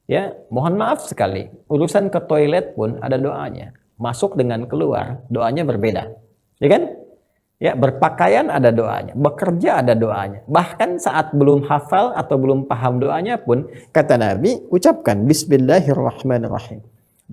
Ya, mohon maaf sekali, urusan ke toilet pun ada doanya. Masuk dengan keluar, doanya berbeda. Ya kan? Ya, berpakaian ada doanya, bekerja ada doanya. Bahkan saat belum hafal atau belum paham doanya pun, kata Nabi, ucapkan Bismillahirrahmanirrahim.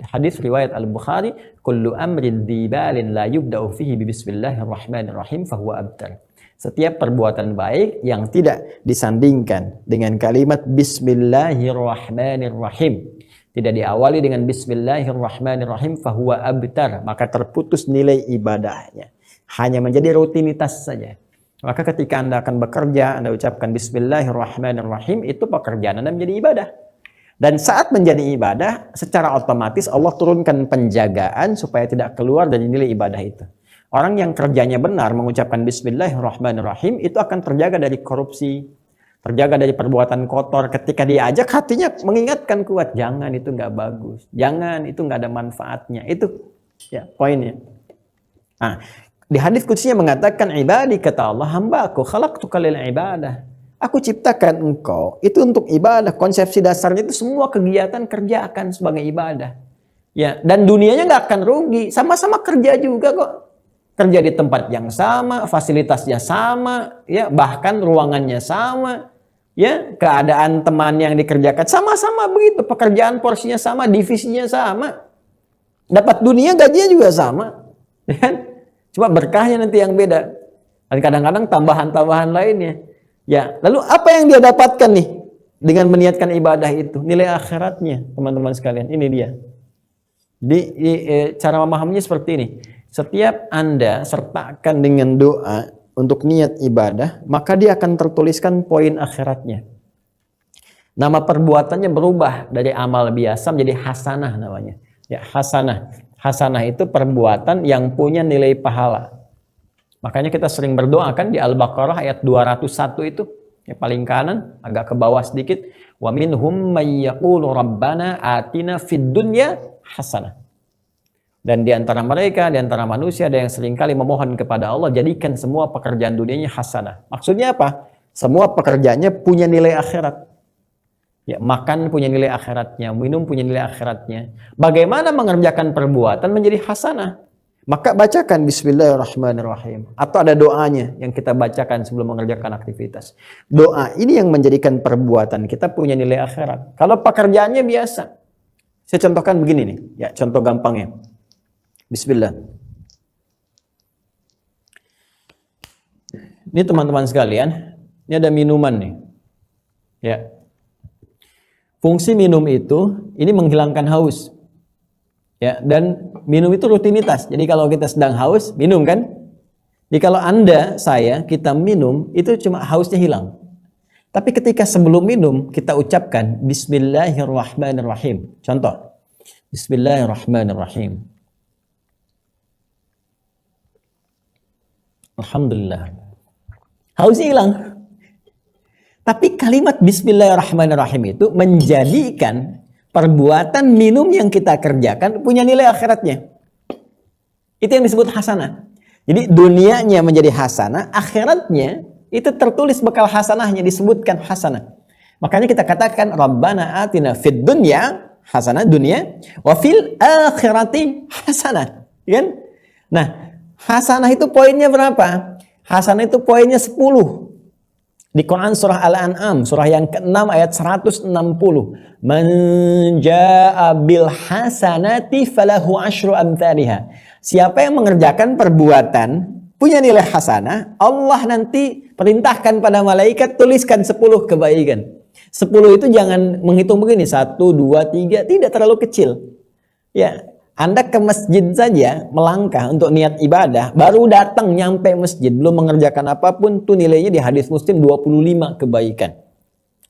Hadis riwayat Al-Bukhari, kullu amrin dzibalin la yubda'u fihi bismillahirrahmanirrahim fahuwa abtar. Setiap perbuatan baik yang tidak disandingkan dengan kalimat Bismillahirrahmanirrahim, tidak diawali dengan bismillahirrahmanirrahim, fahuwa abtar, maka terputus nilai ibadahnya. Hanya menjadi rutinitas saja. Maka ketika Anda akan bekerja, Anda ucapkan bismillahirrahmanirrahim, itu pekerjaan Anda menjadi ibadah. Dan saat menjadi ibadah, secara otomatis Allah turunkan penjagaan supaya tidak keluar dari nilai ibadah itu. Orang yang kerjanya benar mengucapkan bismillahirrahmanirrahim, itu akan terjaga dari korupsi, terjaga dari perbuatan kotor. Ketika diajak, hatinya mengingatkan kuat, jangan, itu nggak bagus, jangan, itu nggak ada manfaatnya. Itu ya poinnya. Nah, di hadis qudsinya mengatakan, ibadi, kata Allah, hambaku, khalaqtuka lil ibadah, aku ciptakan engkau itu untuk ibadah. Konsepsi dasarnya itu semua kegiatan kerjakan sebagai ibadah. Ya, dan dunianya nggak akan rugi, sama-sama kerja juga kok. Kerja di tempat yang sama, fasilitasnya sama, ya, bahkan ruangannya sama, ya, keadaan teman yang dikerjakan sama-sama begitu, pekerjaan porsinya sama, divisinya sama, dapat dunia, gajinya juga sama, ya kan? Cuma berkahnya nanti yang beda, dan kadang-kadang tambahan-tambahan lainnya. Ya, lalu apa yang dia dapatkan nih dengan meniatkan ibadah itu? Nilai akhiratnya, teman-teman sekalian. Ini dia. Cara memahaminya seperti ini. Setiap Anda sertakan dengan doa untuk niat ibadah, maka dia akan tertuliskan poin akhiratnya. Nama perbuatannya berubah dari amal biasa menjadi hasanah namanya. Ya, hasanah. Hasanah itu perbuatan yang punya nilai pahala. Makanya kita sering berdoa kan di Al-Baqarah ayat 201 itu, yang paling kanan, agak ke bawah sedikit. Wa minhum may yaqulu rabbana atina fid dunya hasanah. Dan di antara mereka, di antara manusia, ada yang seringkali memohon kepada Allah, jadikan semua pekerjaan dunianya hasanah. Maksudnya apa? Semua pekerjaannya punya nilai akhirat. Ya, makan punya nilai akhiratnya, minum punya nilai akhiratnya. Bagaimana mengerjakan perbuatan menjadi hasanah? Maka bacakan bismillahirrahmanirrahim. Atau ada doanya yang kita bacakan sebelum mengerjakan aktivitas. Doa ini yang menjadikan perbuatan kita punya nilai akhirat. Kalau pekerjaannya biasa. Saya contohkan begini nih. Ya, contoh gampangnya. Bismillah. Ini teman-teman sekalian, ini ada minuman nih. Ya. Fungsi minum itu, ini menghilangkan haus. Ya, dan minum itu rutinitas. Jadi kalau kita sedang haus, minum kan? Jadi kalau Anda, saya, kita minum, itu cuma hausnya hilang. Tapi ketika sebelum minum, kita ucapkan bismillahirrahmanirrahim. Contoh. Bismillahirrahmanirrahim. Alhamdulillah. Hausnya hilang. Tapi kalimat bismillahirrahmanirrahim itu menjadikan perbuatan minum yang kita kerjakan punya nilai akhiratnya. Itu yang disebut hasanah. Jadi dunianya menjadi hasanah, akhiratnya itu tertulis bekal hasanahnya, disebutkan hasanah. Makanya kita katakan Rabbana atina fid dunya hasanah, dunia, wa fil akhirati hasanah. Kan? Nah, hasanah itu poinnya berapa? Hasanah itu poinnya 10. Di Quran surah Al-An'am, surah yang ke-6 ayat 160. Man jaa'a bil hasanati falahu asyru amthaliha. Siapa yang mengerjakan perbuatan punya nilai hasanah, Allah nanti perintahkan pada malaikat tuliskan 10 kebaikan. 10 itu jangan menghitung begini, 1, 2, 3, tidak terlalu kecil. Ya, Anda ke masjid saja melangkah untuk niat ibadah, baru datang nyampe masjid, belum mengerjakan apapun, tuh nilainya di hadis Muslim 25 kebaikan.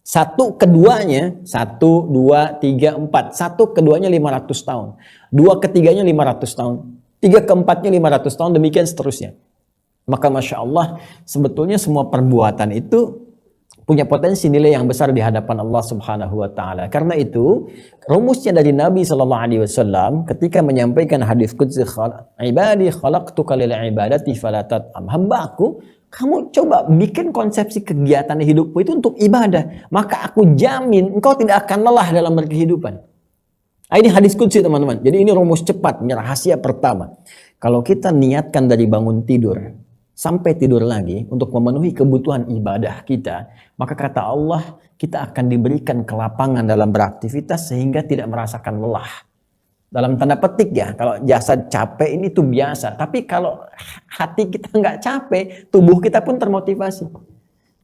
1 keduanya, 1, 2, 3, 4. 1 keduanya 500 tahun. 2 ketiganya 500 tahun. 3 keempatnya 500 tahun, demikian seterusnya. Maka Masya Allah, sebetulnya semua perbuatan itu punya potensi nilai yang besar di hadapan Allah Subhanahu wa taala. Karena itu, rumusnya dari Nabi sallallahu alaihi wasallam ketika menyampaikan hadis qudsi, ibadi khalaqtuka lil ibadati fala tat'am. Hambaku, kamu coba bikin konsepsi kegiatan hidupmu itu untuk ibadah, maka aku jamin engkau tidak akan lelah dalam berkehidupan. Nah, ini hadis qudsi teman-teman. Jadi ini rumus cepat, rahasia pertama. Kalau kita niatkan dari bangun tidur sampai tidur lagi untuk memenuhi kebutuhan ibadah kita, maka kata Allah, kita akan diberikan kelapangan dalam beraktivitas sehingga tidak merasakan lelah. Dalam tanda petik ya, kalau jasad capek ini tuh biasa. Tapi kalau hati kita nggak capek, tubuh kita pun termotivasi.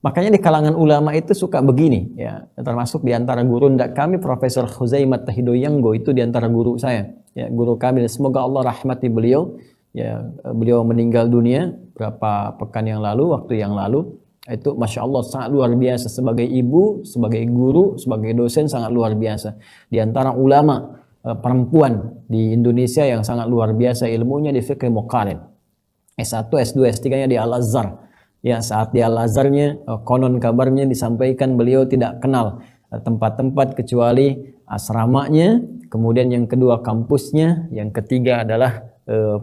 Makanya di kalangan ulama itu suka begini, ya, termasuk di antara guru kami Profesor Khuzaimat Tahidoyanggo itu di antara guru saya, ya, guru kami. Semoga Allah rahmati beliau. Ya, beliau meninggal dunia berapa pekan yang lalu, waktu yang lalu. Itu Masya Allah sangat luar biasa sebagai ibu, sebagai guru, sebagai dosen sangat luar biasa. Di antara ulama perempuan di Indonesia yang sangat luar biasa ilmunya di fiqh muqarin. S1, S2, S3-nya di Al-Azhar. Ya, saat di Al-Azharnya konon kabarnya disampaikan beliau tidak kenal tempat-tempat kecuali asramanya, kemudian yang kedua kampusnya, yang ketiga adalah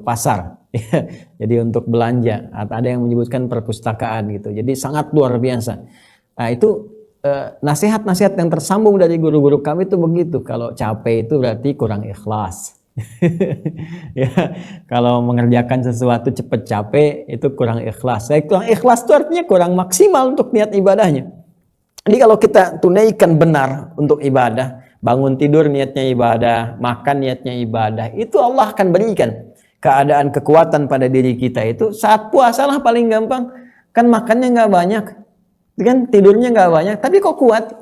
pasar. Jadi untuk belanja, ada yang menyebutkan perpustakaan gitu. Jadi sangat luar biasa. Nah, itu nasihat-nasihat yang tersambung dari guru-guru kami itu begitu. Kalau capek itu berarti kurang ikhlas. Ya, kalau mengerjakan sesuatu cepat capek itu kurang ikhlas. Kurang ikhlas itu artinya kurang maksimal untuk niat ibadahnya. Jadi kalau kita tunaikan benar untuk ibadah, bangun tidur niatnya ibadah, makan niatnya ibadah, itu Allah akan berikan keadaan kekuatan pada diri kita itu. Saat puasa lah paling gampang, kan makannya nggak banyak, kan tidurnya nggak banyak, tapi kok kuat.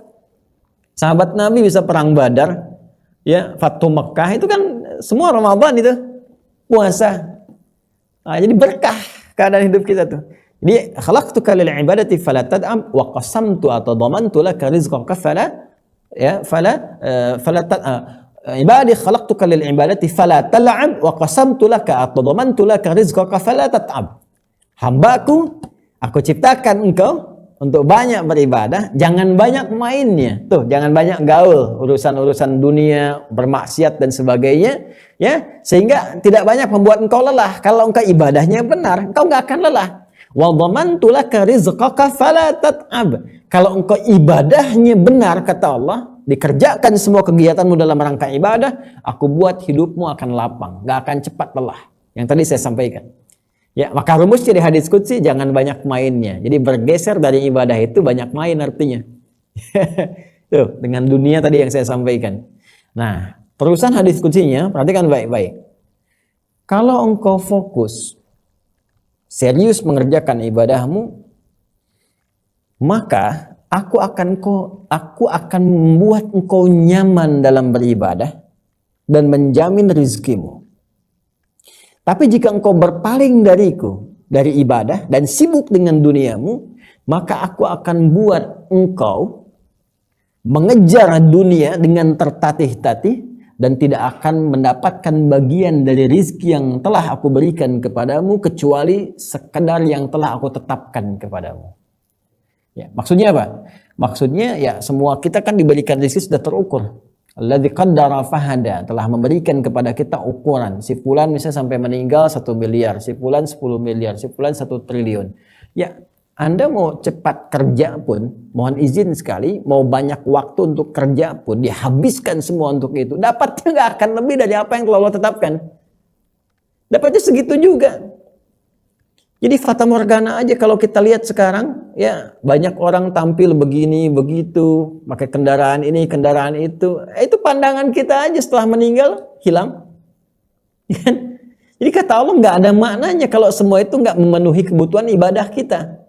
Sahabat Nabi bisa perang Badar, ya, Fathu Mekah itu kan semua Ramadan itu puasa. Nah, jadi berkah keadaan hidup kita tuh. Jadi khalaqtuka lil ibadati fala tad'am wa qasamtu atau dhamantu laka rizqaka fala ibadi khalaqtuka lil ibadati fala tal'ab wa qasamtu laka atau dhamantu laka rizqaka fala tat'ab. Hambaku, aku ciptakan engkau untuk banyak beribadah, jangan banyak mainnya. Tuh, jangan banyak gaul, urusan-urusan dunia, bermaksiat dan sebagainya, ya, sehingga tidak banyak membuat engkau lelah. Kalau engkau ibadahnya benar, engkau enggak akan lelah. Wa dhamantu laka rizqaka fala tat'ab. Kalau engkau ibadahnya benar, kata Allah, dikerjakan semua kegiatanmu dalam rangka ibadah, aku buat hidupmu akan lapang, enggak akan cepat lelah. Yang tadi saya sampaikan. Ya, maka rumus dari hadis qudsi jangan banyak mainnya. Jadi bergeser dari ibadah itu banyak main artinya. Tuh, dengan dunia tadi yang saya sampaikan. Nah, terusan hadis qudzinya, perhatikan baik-baik. Kalau engkau fokus serius mengerjakan ibadahmu, maka aku akan membuat engkau nyaman dalam beribadah dan menjamin rizkimu. Tapi jika engkau berpaling dariku, dari ibadah dan sibuk dengan duniamu, maka aku akan buat engkau mengejar dunia dengan tertatih-tatih dan tidak akan mendapatkan bagian dari rizki yang telah aku berikan kepadamu kecuali sekedar yang telah aku tetapkan kepadamu. Ya, maksudnya apa? Maksudnya ya semua kita kan diberikan rizki sudah terukur. Alladzi qaddara fahada, telah memberikan kepada kita ukuran. Si fulan misalnya sampai meninggal 1 miliar, si fulan 10 miliar, si fulan 1 triliun. Ya, Anda mau cepat kerja pun, mohon izin sekali, mau banyak waktu untuk kerja pun, dihabiskan semua untuk itu. Dapatnya nggak akan lebih dari apa yang telah Allah tetapkan. Dapatnya segitu juga. Jadi fata morgana aja kalau kita lihat sekarang, ya banyak orang tampil begini, begitu, pakai kendaraan ini, kendaraan itu. Itu pandangan kita aja setelah meninggal, hilang. Jadi kata Allah nggak ada maknanya kalau semua itu nggak memenuhi kebutuhan ibadah kita.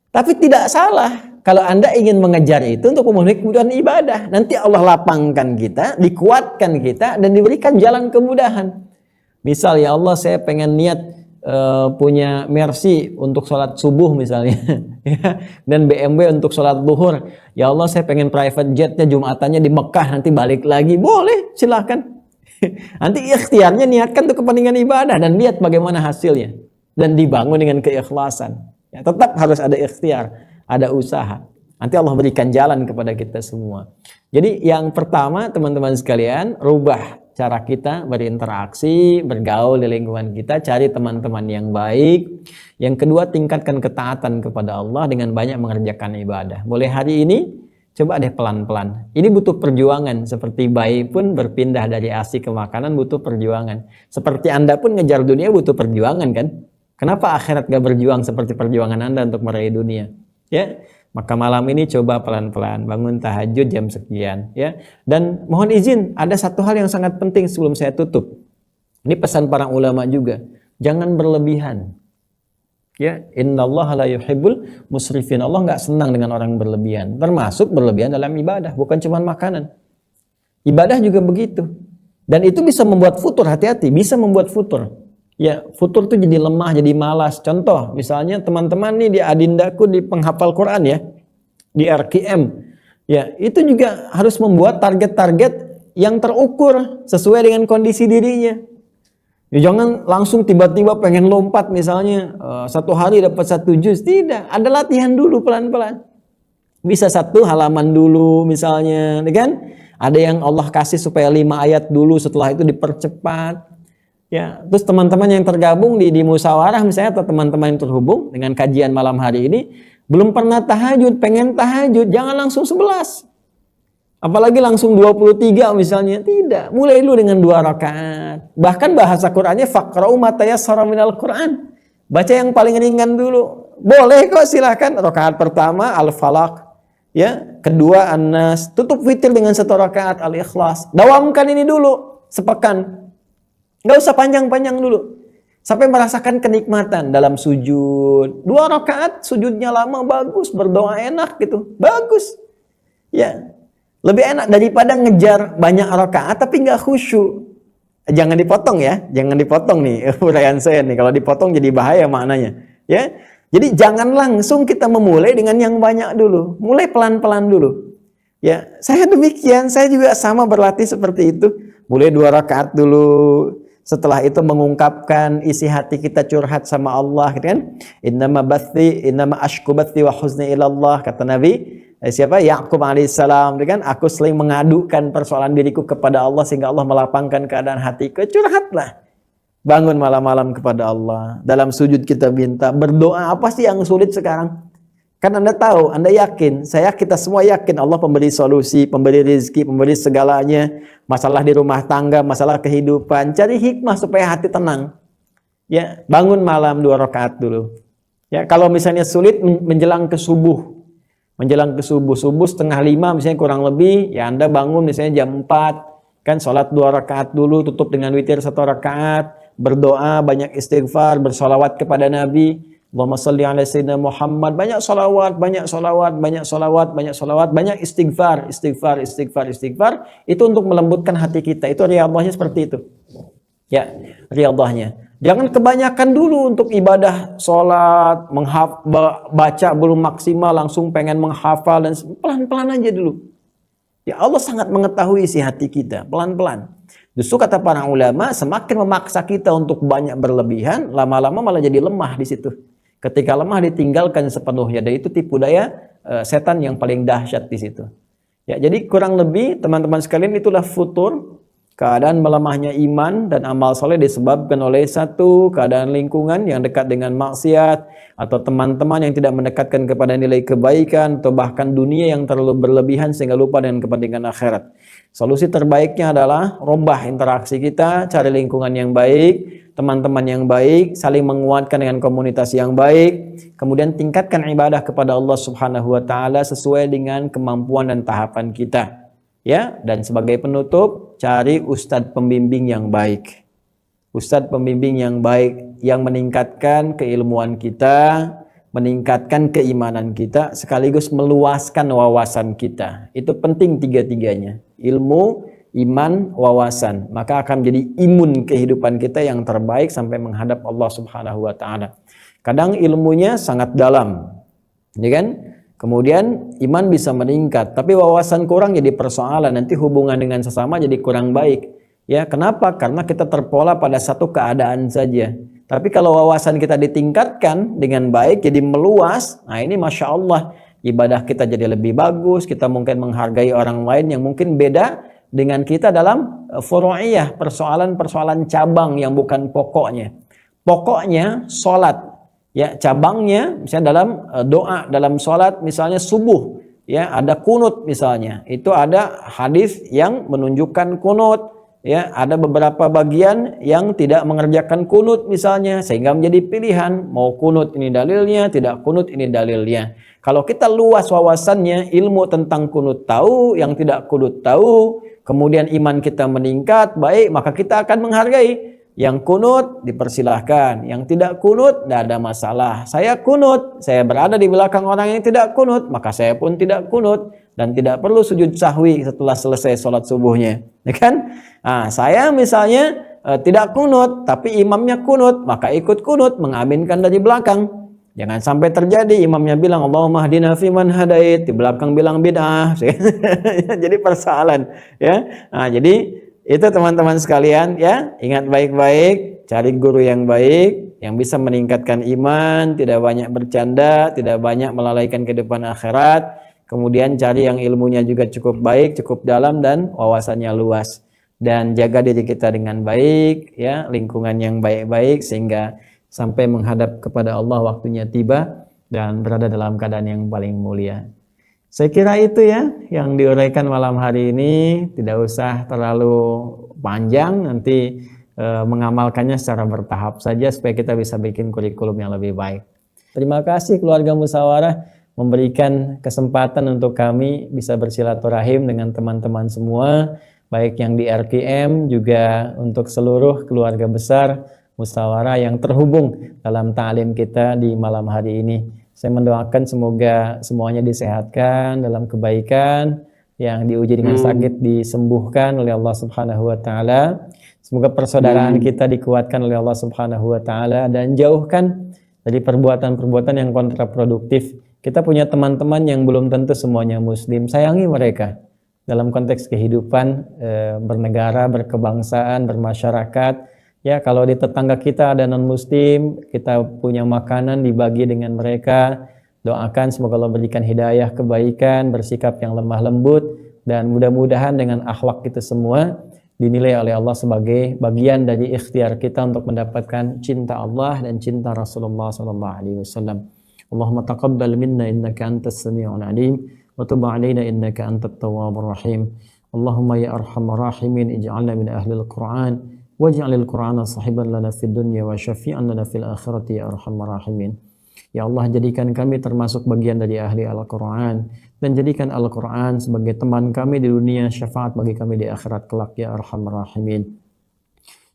Tapi tidak salah kalau Anda ingin mengejar itu untuk memenuhi kebutuhan ibadah. Nanti Allah lapangkan kita, dikuatkan kita, dan diberikan jalan kemudahan. Misal ya Allah saya pengen niat punya Mercy untuk sholat subuh misalnya dan BMW untuk sholat zuhur. Ya Allah saya pengen private jetnya Jumatannya di Mekah, nanti balik lagi, boleh, silahkan. Nanti ikhtiarnya niatkan untuk kepentingan ibadah dan lihat bagaimana hasilnya dan dibangun dengan keikhlasan. Ya, tetap harus ada ikhtiar, ada usaha. Nanti Allah berikan jalan kepada kita semua. Jadi yang pertama teman-teman sekalian, rubah cara kita berinteraksi, bergaul di lingkungan kita, cari teman-teman yang baik. Yang kedua, tingkatkan ketaatan kepada Allah dengan banyak mengerjakan ibadah. Mulai hari ini, coba deh pelan-pelan. Ini butuh perjuangan, seperti bayi pun berpindah dari ASI ke makanan butuh perjuangan. Seperti Anda pun ngejar dunia butuh perjuangan kan? Kenapa akhirat gak berjuang seperti perjuangan Anda untuk meraih dunia? Ya, maka malam ini coba pelan-pelan bangun tahajud jam sekian, ya. Dan mohon izin, ada satu hal yang sangat penting sebelum saya tutup. Ini pesan para ulama juga, jangan berlebihan. Ya, innallaha la yuhibbul musrifin. Allah nggak senang dengan orang berlebihan. Termasuk berlebihan dalam ibadah, bukan cuma makanan. Ibadah juga begitu. Dan itu bisa membuat futur, hati-hati, bisa membuat futur. Ya, futur tuh jadi lemah, jadi malas. Contoh, misalnya teman-teman nih di Adindaku di penghafal Quran ya, di RKM. Ya, itu juga harus membuat target-target yang terukur sesuai dengan kondisi dirinya. Ya, jangan langsung tiba-tiba pengen lompat misalnya satu hari dapat 1 juz. Tidak, ada latihan dulu pelan-pelan. Bisa 1 halaman dulu misalnya, kan? Ada yang Allah kasih supaya 5 ayat dulu, setelah itu dipercepat. Ya, terus teman-teman yang tergabung di musyawarah misalnya atau teman-teman yang terhubung dengan kajian malam hari ini belum pernah tahajud, pengen tahajud, jangan langsung 11. Apalagi langsung 23 misalnya. Tidak, mulai dulu dengan 2 rakaat. Bahkan bahasa Qur'annya faqra'u ma tayassara minal Qur'an. Baca yang paling ringan dulu. Boleh kok, silahkan. Rakaat pertama Al-Falaq, ya, kedua An-Nas, tutup witir dengan 1 rakaat Al-Ikhlas. Dawamkan ini dulu sepekan. Enggak usah panjang-panjang dulu. Sampai merasakan kenikmatan dalam sujud. 2 rakaat sujudnya lama, bagus, berdoa enak gitu. Bagus. Ya. Lebih enak daripada ngejar banyak rakaat tapi nggak khusyuk. Jangan dipotong ya, jangan dipotong nih uraian saya nih. Kalau dipotong jadi bahaya maknanya. Ya, jadi jangan langsung kita memulai dengan yang banyak dulu. Mulai pelan-pelan dulu. Ya, saya demikian. Saya juga sama berlatih seperti itu. Mulai 2 rakaat dulu. Setelah itu mengungkapkan isi hati kita, curhat sama Allah, gitu kan? Innama ashku bathi wa huzni ilallah, kata Nabi. Siapa? Ya'qub alaihissalam, kan? Aku sering mengadukan persoalan diriku kepada Allah sehingga Allah melapangkan keadaan hatiku. Curhatlah. Bangun malam-malam kepada Allah. Dalam sujud kita minta, berdoa. Apa sih yang sulit sekarang? Kan Anda tahu, Anda yakin, kita semua yakin Allah pemberi solusi, pemberi rezeki, pemberi segalanya. Masalah di rumah tangga, masalah kehidupan. Cari hikmah supaya hati tenang. Ya, bangun malam 2 rakaat dulu. Ya, kalau misalnya sulit menjelang ke subuh. Menjelang ke subuh 4:30 misalnya kurang lebih, ya Anda bangun misalnya jam 4, kan sholat 2 rakaat dulu, tutup dengan witir 1 rakaat, berdoa, banyak istighfar, bersolawat kepada Nabi, Allahumma sholli ala sayyidina Muhammad, banyak solawat, banyak solawat, banyak solawat, banyak solawat, banyak istighfar, istighfar, itu untuk melembutkan hati kita. Itu riyadhahnya seperti itu. Ya, riyadhahnya. Jangan kebanyakan dulu untuk ibadah sholat, baca belum maksimal, langsung pengen menghafal, dan pelan-pelan aja dulu. Ya, Allah sangat mengetahui isi hati kita, pelan-pelan. Justru kata para ulama, semakin memaksa kita untuk banyak berlebihan, lama-lama malah jadi lemah di situ. Ketika lemah ditinggalkan sepenuhnya, dan itu tipu daya setan yang paling dahsyat di situ. Ya, jadi kurang lebih teman-teman sekalian itulah futur. Keadaan melemahnya iman dan amal soleh disebabkan oleh 1, keadaan lingkungan yang dekat dengan maksiat, atau teman-teman yang tidak mendekatkan kepada nilai kebaikan, atau bahkan dunia yang terlalu berlebihan sehingga lupa dengan kepentingan akhirat. Solusi terbaiknya adalah rubah interaksi kita, cari lingkungan yang baik, teman-teman yang baik, saling menguatkan dengan komunitas yang baik, kemudian tingkatkan ibadah kepada Allah Subhanahu wa taala sesuai dengan kemampuan dan tahapan kita. Ya, dan sebagai penutup, cari ustadz pembimbing yang baik. Ustadz pembimbing yang baik yang meningkatkan keilmuan kita, meningkatkan keimanan kita, sekaligus meluaskan wawasan kita. Itu penting 3-tiganya. Ilmu, iman, wawasan. Maka akan menjadi imun kehidupan kita yang terbaik sampai menghadap Allah Subhanahu wa taala. Kadang ilmunya sangat dalam. Ya kan? Kemudian iman bisa meningkat, tapi wawasan kurang jadi persoalan, nanti hubungan dengan sesama jadi kurang baik. Ya, kenapa? Karena kita terpola pada satu keadaan saja. Tapi kalau wawasan kita ditingkatkan dengan baik, jadi meluas, nah ini Masya Allah, ibadah kita jadi lebih bagus, kita mungkin menghargai orang lain yang mungkin beda dengan kita dalam furu'iyah, persoalan-persoalan cabang yang bukan pokoknya. Pokoknya sholat. Ya, cabangnya misalnya dalam doa, dalam sholat misalnya subuh, ya ada kunut misalnya, itu ada hadis yang menunjukkan kunut, ya ada beberapa bagian yang tidak mengerjakan kunut misalnya, sehingga menjadi pilihan mau kunut ini dalilnya, tidak kunut ini dalilnya. Kalau kita luas wawasannya, ilmu tentang kunut tahu, yang tidak kunut tahu, kemudian iman kita meningkat baik, maka kita akan menghargai. Yang kunut dipersilahkan, yang tidak kunut tidak ada masalah. Saya kunut, saya berada di belakang orang yang tidak kunut, maka saya pun tidak kunut dan tidak perlu sujud sahwi setelah selesai sholat subuhnya, ya kan? Nah, saya misalnya tidak kunut, tapi imamnya kunut, maka ikut kunut, mengaminkan dari belakang. Jangan sampai terjadi imamnya bilang Allahumma hdina fiman hadait, di belakang bilang bid'ah. Jadi persoalan, ya. Nah, jadi itu teman-teman sekalian, ya, ingat baik-baik, cari guru yang baik, yang bisa meningkatkan iman, tidak banyak bercanda, tidak banyak melalaikan kehidupan akhirat. Kemudian cari yang ilmunya juga cukup baik, cukup dalam dan wawasannya luas. Dan jaga diri kita dengan baik, ya, lingkungan yang baik-baik sehingga sampai menghadap kepada Allah waktunya tiba dan berada dalam keadaan yang paling mulia. Saya kira itu ya yang diuraikan malam hari ini, tidak usah terlalu panjang, nanti mengamalkannya secara bertahap saja supaya kita bisa bikin kurikulum yang lebih baik. Terima kasih keluarga Musyawarah memberikan kesempatan untuk kami bisa bersilaturahim dengan teman-teman semua, baik yang di RPM juga untuk seluruh keluarga besar Musyawarah yang terhubung dalam ta'lim kita di malam hari ini. Saya mendoakan semoga semuanya disehatkan dalam kebaikan, yang diuji dengan sakit disembuhkan oleh Allah Subhanahu wa taala. Semoga persaudaraan kita dikuatkan oleh Allah Subhanahu wa taala dan jauhkan dari perbuatan-perbuatan yang kontraproduktif. Kita punya teman-teman yang belum tentu semuanya muslim, sayangi mereka dalam konteks kehidupan bernegara, berkebangsaan, bermasyarakat. Ya, kalau di tetangga kita ada non-muslim, kita punya makanan dibagi dengan mereka. Doakan semoga Allah berikan hidayah, kebaikan, bersikap yang lemah lembut, dan mudah-mudahan dengan akhlak kita semua dinilai oleh Allah sebagai bagian dari ikhtiar kita untuk mendapatkan cinta Allah dan cinta Rasulullah SAW. Allahumma taqabbal minna innaka antas sami'ul alim wa tub 'alaina innaka antat tawwabur rahim. Allahumma ya arhamar rahimin ij'alna min ahlil Qur'an waj'alil Qur'ana sahiban lana fid dunya wa syafi'an lana fil akhirati ya arhamar rahimin. Ya Allah, jadikan kami termasuk bagian dari ahli Al-Qur'an dan jadikan Al-Qur'an sebagai teman kami di dunia, syafaat bagi kami di akhirat kelak ya arhamar rahimin.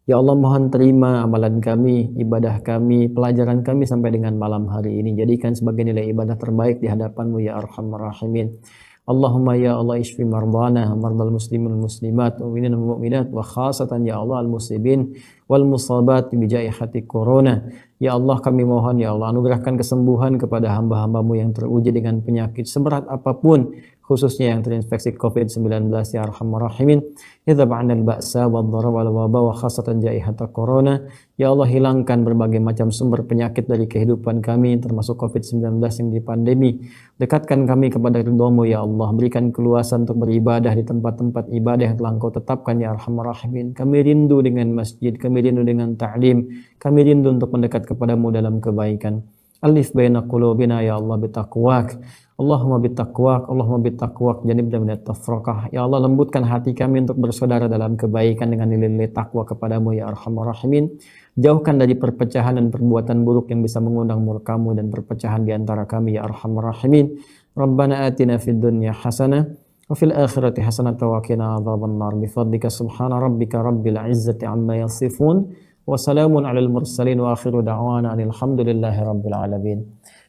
Ya Allah, mohon terima amalan kami, ibadah kami, pelajaran kami sampai dengan malam hari ini. Jadikan sebagai nilai ibadah terbaik di hadapan-Mu ya arhamar rahimin. Allahumma ya Allah ishfi mardana mardal muslimin wal muslimat wa minal mu'minat wa khasatan ya Allah al muslimin wal musabat bi jaihati corona. Ya Allah, kami mohon ya Allah anugerahkan kesembuhan kepada hamba-hamba-Mu yang teruji dengan penyakit seberat apapun, khususnya yang terinfeksi COVID-19 ya arhamar rahimin. Idza ba'anal ba'sa wad dharra wal waba wa khasatan jaihata corona. Ya Allah, hilangkan berbagai macam sumber penyakit dari kehidupan kami termasuk COVID-19 yang di pandemi. Dekatkan kami kepada ridha-Mu ya Allah, berikan keluasan untuk beribadah di tempat-tempat ibadah yang telah Engkau tetapkan ya arhamar rahimin. Kami rindu dengan masjid, kami rindu dengan ta'lim, kami rindu untuk mendekat kepada-Mu dalam kebaikan. Alif baina qulubina ya Allah bitaqwak. Allahumma bitaqwak, Allahumma bitaqwak janibna minat tafraqah. Ya Allah, lembutkan hati kami untuk bersaudara dalam kebaikan dengan nilai-nilai takwa kepadamu ya arhamar rahimin. Jauhkan dari perpecahan dan perbuatan buruk yang bisa mengundang murka-Mu dan perpecahan di antara kami ya arhamar rahimin. Rabbana atina fid dunya hasanah wa fil akhirati hasanah wa qina adzabannar bi fadlika subhana rabbika rabbil izzati amma yasifun wa salamun alal mursalin wa akhiru da'wana alhamdulillahi rabbil alamin.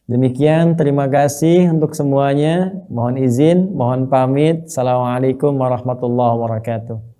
Demikian, terima kasih untuk semuanya. Mohon izin, mohon pamit. Assalamualaikum warahmatullahi wabarakatuh.